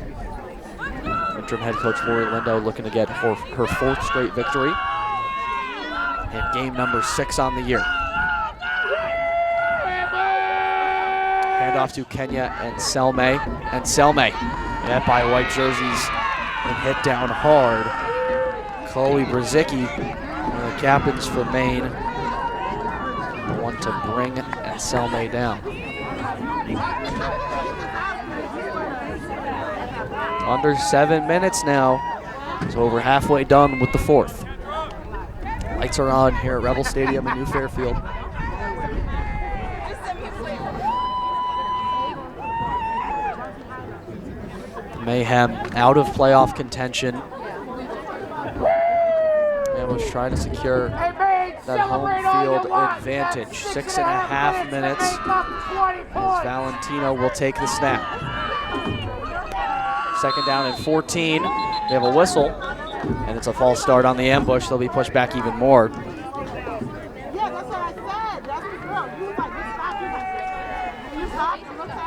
Interim head coach Lori Lindo looking to get her 4th straight victory and game number 6 on the year. Handoff to Kenya and Selmay. And Selmay, met by white jerseys and hit down hard. Chloe Brzezicki, one of the captains for Maine, the one to bring Selmay down. Under 7 minutes now. So over halfway done with the 4th. Lights are on here at Rebel Stadium in New Fairfield. Mayhem out of playoff contention. And was trying to secure that home field advantage. 6.5 minutes as Valentino will take the snap. 2nd down and 14. They have a whistle, and it's a false start on the ambush. They'll be pushed back even more. Yeah, that's what I said. That's the girl. You was like, you stopped and looked at her.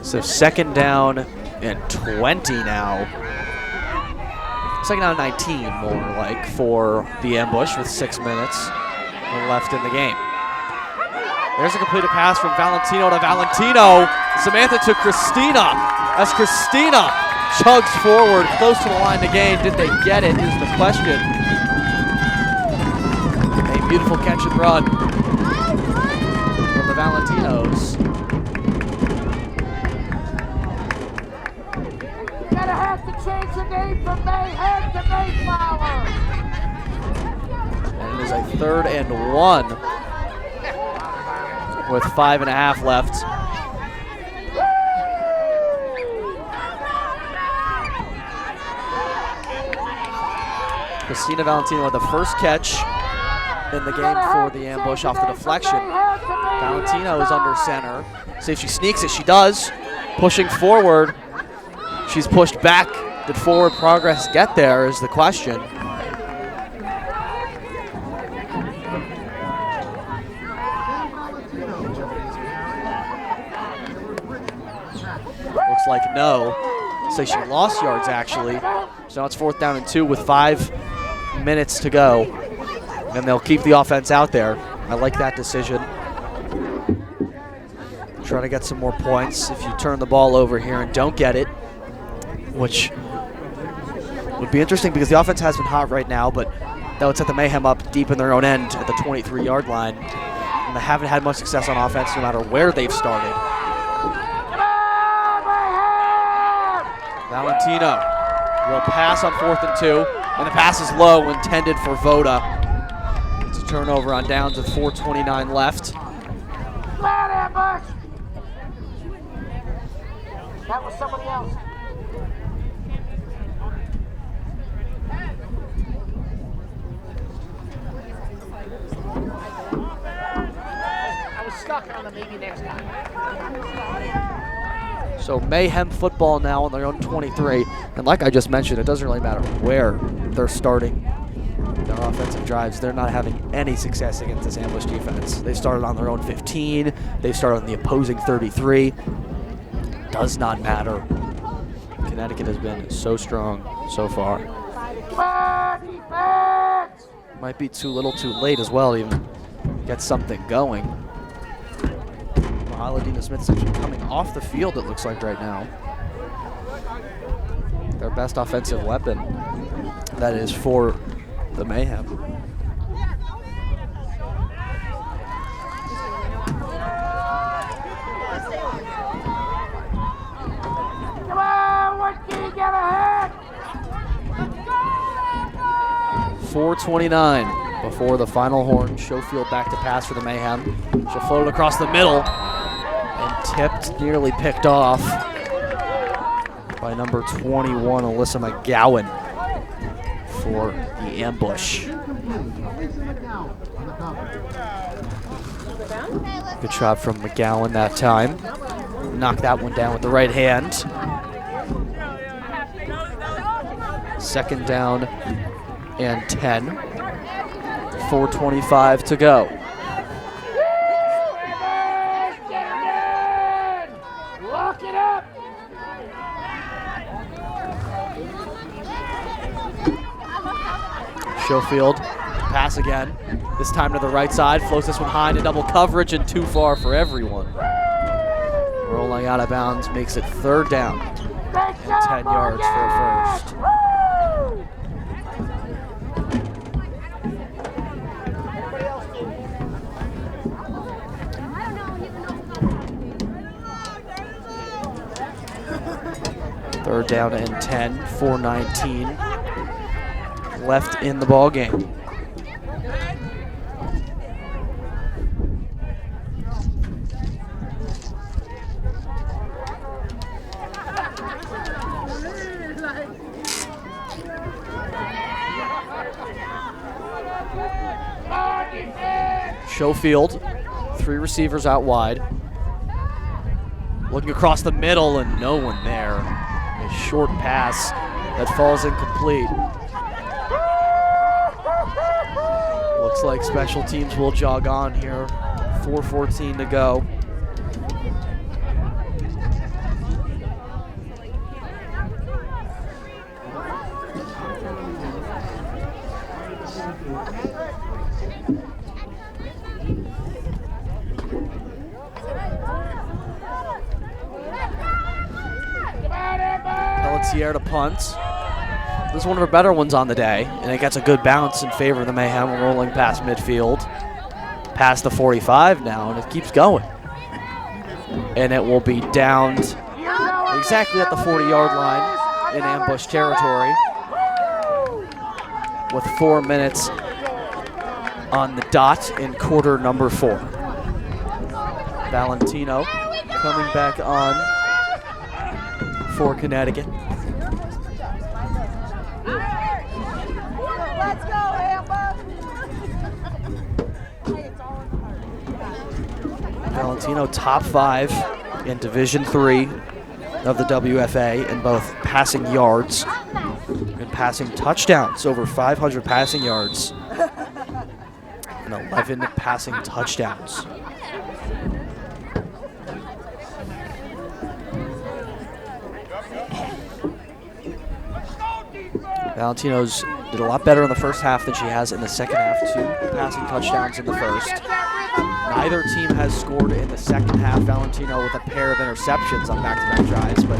So 2nd down and 20 now. 2nd down and 19 more like for the ambush with 6 minutes left in the game. There's a completed pass from Valentino to Valentino. Samantha to Christina as Christina chugs forward close to the line to gain. Did they get it is the question. A beautiful catch and run from the Valentinos. Gonna have to change the name from Mayhem to Mayflower. And it is a 3rd and 1 with 5.5 left. Christina Valentino with the first catch in the game for the ambush off the deflection. Valentino is under center. See if she sneaks it. She does. Pushing forward. She's pushed back. Did forward progress get there is the question. Looks like no. So she lost yards actually. So now it's 4th down and 2 with 5 minutes to go. And they'll keep the offense out there. I like that decision. Try to get some more points if you turn the ball over here and don't get it, which would be interesting because the offense has been hot right now, but that would set the Mayhem up deep in their own end at the 23-yard line. And they haven't had much success on offense no matter where they've started. Valentino will pass on 4th and 2, and the pass is low, intended for Voda. It's a turnover on downs with 4:29 left. That was somebody else. I was stuck on the maybe next time. So Mayhem football now on their own 23. And like I just mentioned, it doesn't really matter where they're starting their offensive drives. They're not having any success against this ambush defense. They started on their own 15. They started on the opposing 33. Does not matter. Connecticut has been so strong so far. Might be too little too late as well to even get something going. Mahaladina Smith's actually coming off the field, it looks like right now. Their best offensive weapon, that is for the Mayhem. Come on, what can you get ahead? 4:29 before the final horn. Schofield back to pass for the Mayhem. She'll float it across the middle and tipped, nearly picked off by number 21, Alyssa McGowan, for the ambush. Good shot from McGowan that time. Knocked that one down with the right hand. 2nd down and 10. 4:25 to go. Lock it up. Schofield, pass again. This time to the right side, floats this one high into double coverage and too far for everyone. Rolling out of bounds makes it 3rd down and 10 yards for a first. Third down and 10, 4:19 left in the ball game. Schofield, 3 receivers out wide. Looking across the middle and no one there. A short pass that falls incomplete. Looks like special teams will jog on here. 4:14 to go. Pelletier to punt. This is one of her better ones on the day, and it gets a good bounce in favor of the Mayhem, rolling past midfield. Past the 45 now, and it keeps going. And it will be downed exactly at the 40-yard line in ambush territory with 4 minutes on the dot in quarter number 4. Valentino coming back on for Connecticut. Valentino top 5 in Division III of the WFA in both passing yards and passing touchdowns, over 500 passing yards and 11 passing touchdowns. Valentino's did a lot better in the first half than she has in the second half. 2 passing touchdowns in the first. Neither team has scored in the second half. Valentino with a pair of interceptions on back-to-back drives, but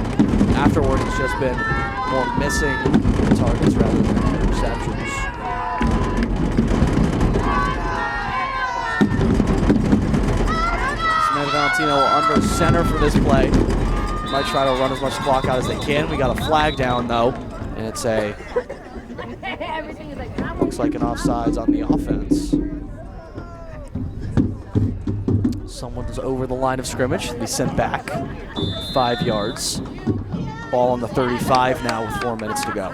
afterward it's just been more missing targets rather than interceptions. Samantha Valentino under center for this play. Might try to run as much clock out as they can. We got a flag down though, and it's a looks like an offsides on the offense. Someone's over the line of scrimmage. They sent back 5 yards. Ball on the 35 now with 4 minutes to go.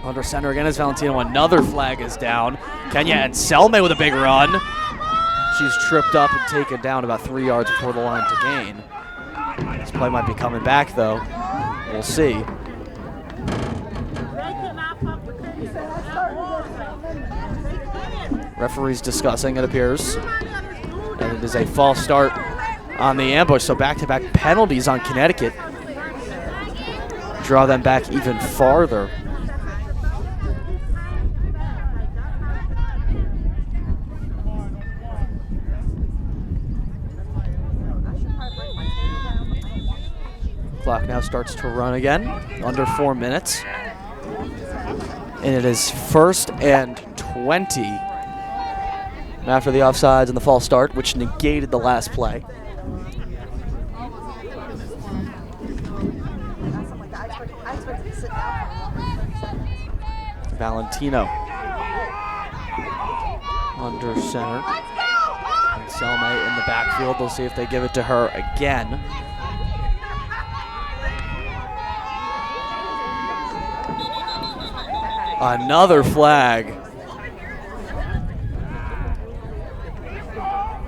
Under center again is Valentino. Another flag is down. Kenya and Selme with a big run. She's tripped up and taken down about 3 yards before the line to gain. This play might be coming back though. We'll see. Referee's discussing, it appears. And it is a false start on the ambush, so back-to-back penalties on Connecticut. Draw them back even farther. Clock now starts to run again, under 4 minutes. And it is 1st and 20 after the offsides and the false start, which negated the last play. Valentino under center. And Selme in the backfield. They'll see if they give it to her again. Another flag.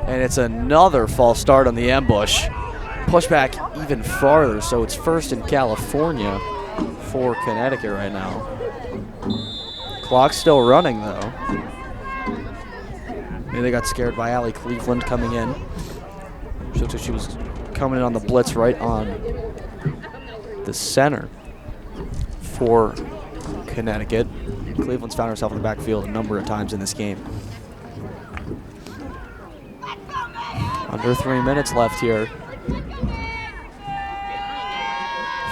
And it's another false start on the ambush. Push back even farther, so it's 1st in California for Connecticut right now. Clock's still running though. Maybe they got scared by Allie Cleveland coming in. She looked like she was coming in on the blitz right on the center for Connecticut. Cleveland's found herself in the backfield a number of times in this game. Under 3 minutes left here.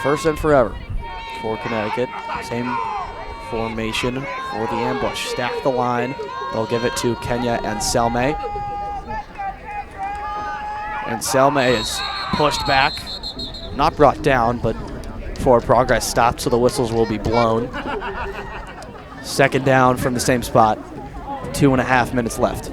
1st and forever for Connecticut. Same formation for the ambush. Stack the line. They'll give it to Kenya and Selme. And Selme is pushed back. Not brought down, but forward progress stopped, so the whistles will be blown. 2nd down from the same spot. 2.5 minutes left.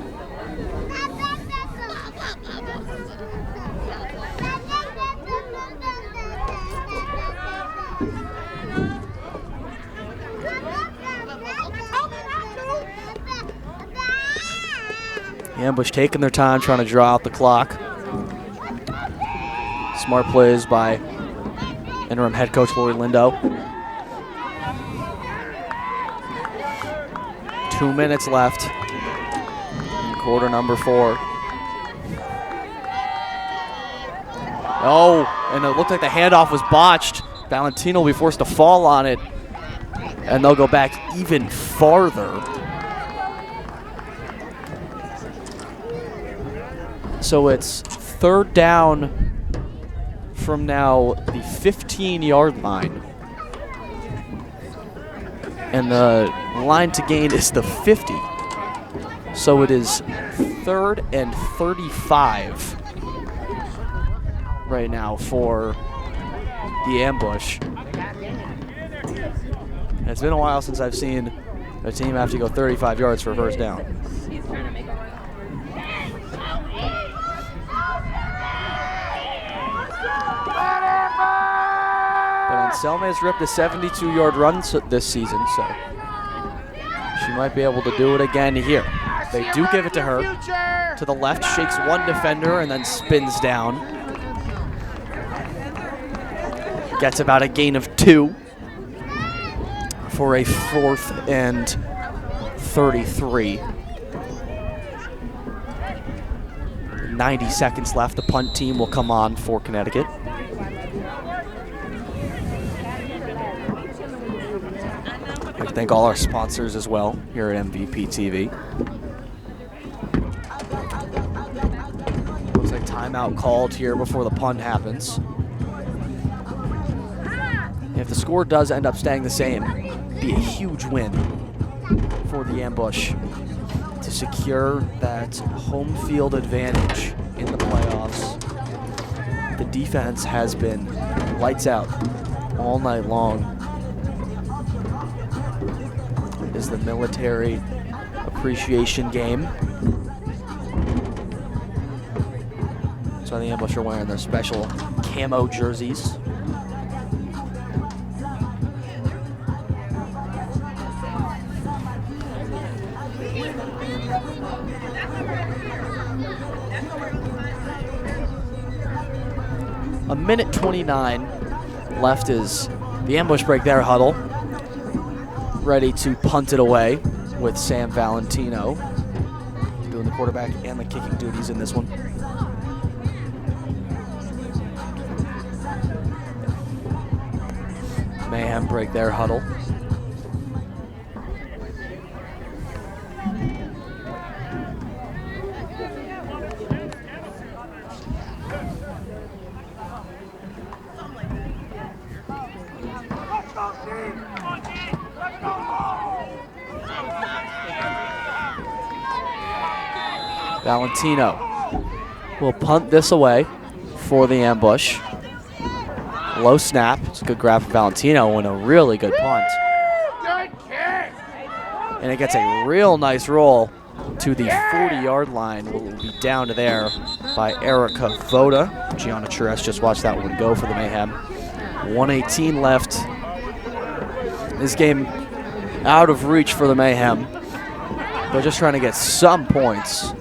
The ambush taking their time, trying to draw out the clock. Smart plays by interim head coach Lori Lindo. 2 minutes left in quarter number 4. Oh, and it looked like the handoff was botched. Valentino will be forced to fall on it, and they'll go back even farther. So it's 3rd down from now the 15-yard line. And the line to gain is the 50. So it is 3rd and 35 right now for the ambush. And it's been a while since I've seen a team have to go 35 yards for a 1st down. Selme has ripped a 72-yard run this season, so she might be able to do it again here. They do give it to her. To the left, shakes one defender and then spins down. Gets about a gain of 2 for a 4th and 33. 90 seconds left. The punt team will come on for Connecticut. Thank all our sponsors as well here at MVP TV. Looks like timeout called here before the punt happens. If the score does end up staying the same, it'd be a huge win for the Ambush to secure that home field advantage in the playoffs. The defense has been lights out all night long. Is the military appreciation game. So the Ambush are wearing their special camo jerseys. A minute 29 left as the Ambush break their huddle, ready to punt it away with Sam Valentino doing the quarterback and the kicking duties in this one. Mayhem break their huddle. Valentino will punt this away for the Ambush. Low snap. It's a good grab for Valentino and a really good punt. And it gets a real nice roll to the 40-yard line. Will be down to there by Erica Voda. Gianna Chires just watched that one go for the Mayhem. 1:18 left. This game out of reach for the Mayhem. They're just trying to get some points.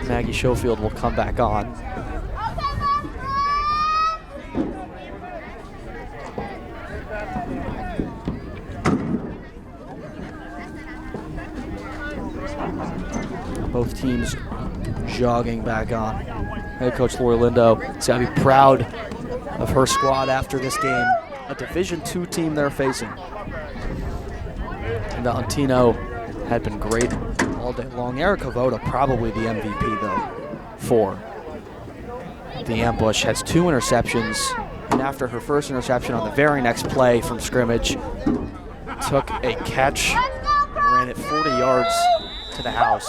Maggie Schofield will come back on. Both teams jogging back on. Head coach Lori Lindo is going to be proud of her squad after this game. A Division II team they're facing. Valentino had been great all day long. Erica Voda probably the MVP though for the Ambush. Has 2 interceptions, and after her first interception on the very next play from scrimmage, took a catch and ran it 40 yards to the house.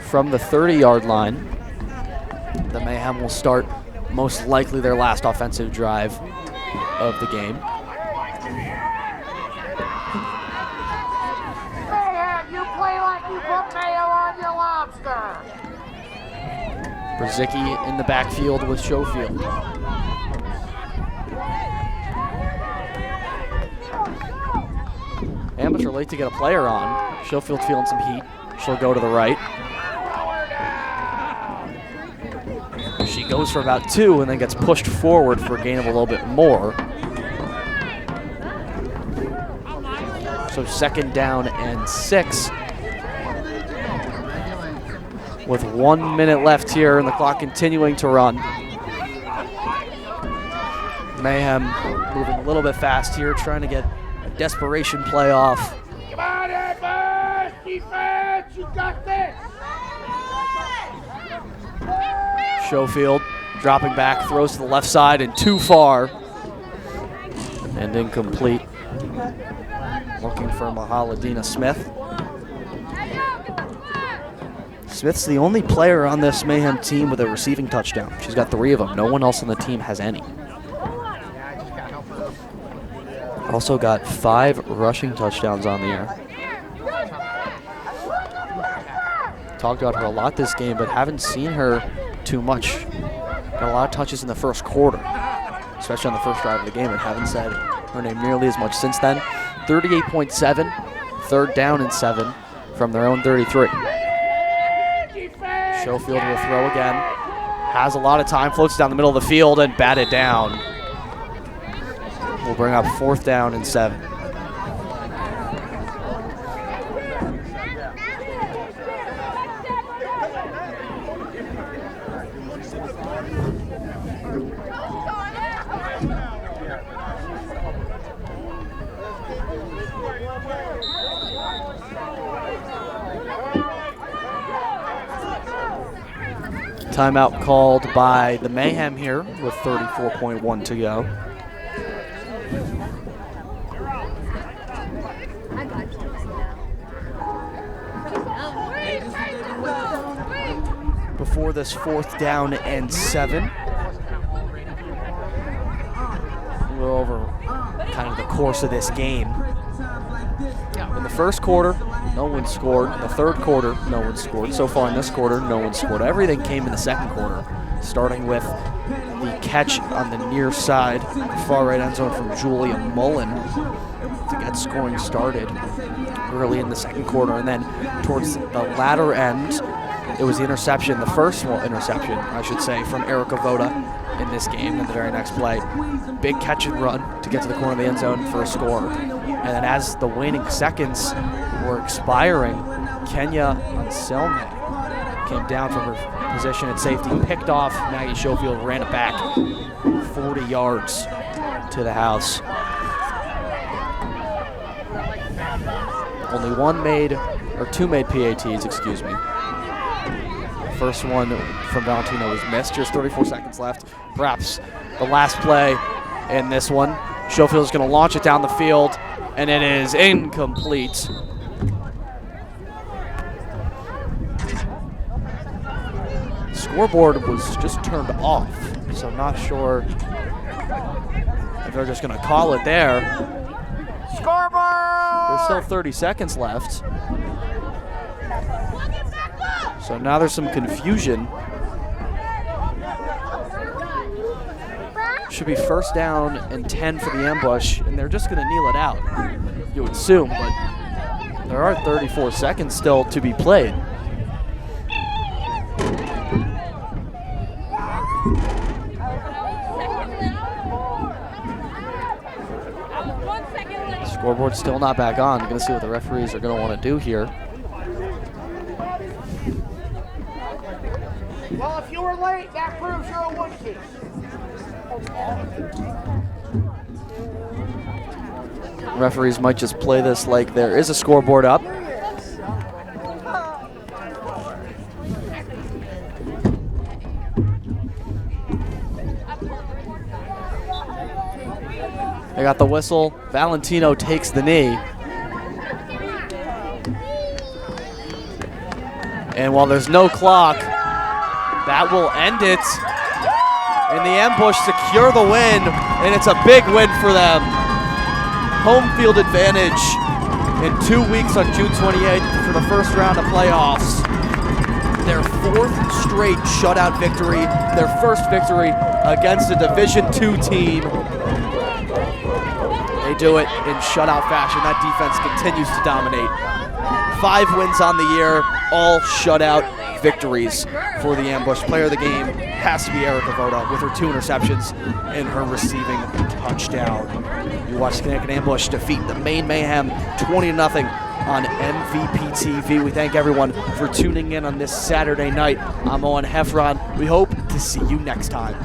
From the 30-yard line, the Mayhem will start most likely their last offensive drive of the game. Brzezicki in the backfield with Schofield. Ambush are late to get a player on. Schofield feeling some heat. She'll go to the right. She goes for about 2 and then gets pushed forward for a gain of a little bit more. So 2nd down and 6. With 1 minute left here and the clock continuing to run. Mayhem moving a little bit fast here, trying to get a desperation play off. Come on, Ambush! Defense! You got this! Schofield dropping back, throws to the left side and too far. And incomplete. Looking for Mahaladina Smith. Smith's the only player on this Mayhem team with a receiving touchdown. She's got 3 of them. No one else on the team has any. Also got 5 rushing touchdowns on the year. Talked about her a lot this game, but haven't seen her too much. Got a lot of touches in the first quarter, especially on the first drive of the game, and haven't said her name nearly as much since then. 38.7, 3rd down and 7 from their own 33. Schofield will throw again. Has a lot of time, floats down the middle of the field and batted down. We'll bring up 4th down and 7. Timeout called by the Mayhem here with 34.1 to go. Before this 4th down and 7. We're over kind of the course of this game. In the first quarter, no one scored. In the third quarter, no one scored. So far in this quarter, no one scored. Everything came in the second quarter, starting with the catch on the near side, far right end zone from Julia Mullen to get scoring started early in the second quarter. And then towards the latter end, it was the interception, the first interception, I should say, from Erica Voda in this game. In the very next play, big catch and run to get to the corner of the end zone for a score. And then as the waning seconds were expiring, Kenya Anselme came down from her position at safety, picked off Maggie Schofield, ran it back 40 yards to the house. Only two made PATs, excuse me. First one from Valentino was missed. Just 34 seconds left. Perhaps the last play in this one. Schofield's going to launch it down the field, and it is incomplete. Scoreboard was just turned off, so not sure if they're just going to call it there. Scoreboard! There's still 30 seconds left. So now there's some confusion. Should be 1st down and 10 for the ambush, and they're just going to kneel it out, you would assume, but there are 34 seconds still to be played. Scoreboard's still not back on. We're going to see what the referees are going to want to do here. Well, if you were late, that proves you're a woodkey. Referees might just play this like there is a scoreboard up. They got the whistle. Valentino takes the knee. And while there's no clock, that will end it. And the ambush secure the win, and it's a big win for them. Home field advantage in 2 weeks on June 28th for the first round of playoffs. Their 4th straight shutout victory, their first victory against a Division II team. They do it in shutout fashion. That defense continues to dominate. 5 wins on the year, all shutout victories for the ambush. Player of the game has to be Erica Voda with her 2 interceptions and her receiving touchdown. You watch Connecticut Ambush defeat the Maine Mayhem 20-0 on MVP TV. We thank everyone for tuning in on this Saturday night. I'm Owen Heffron. We hope to see you next time.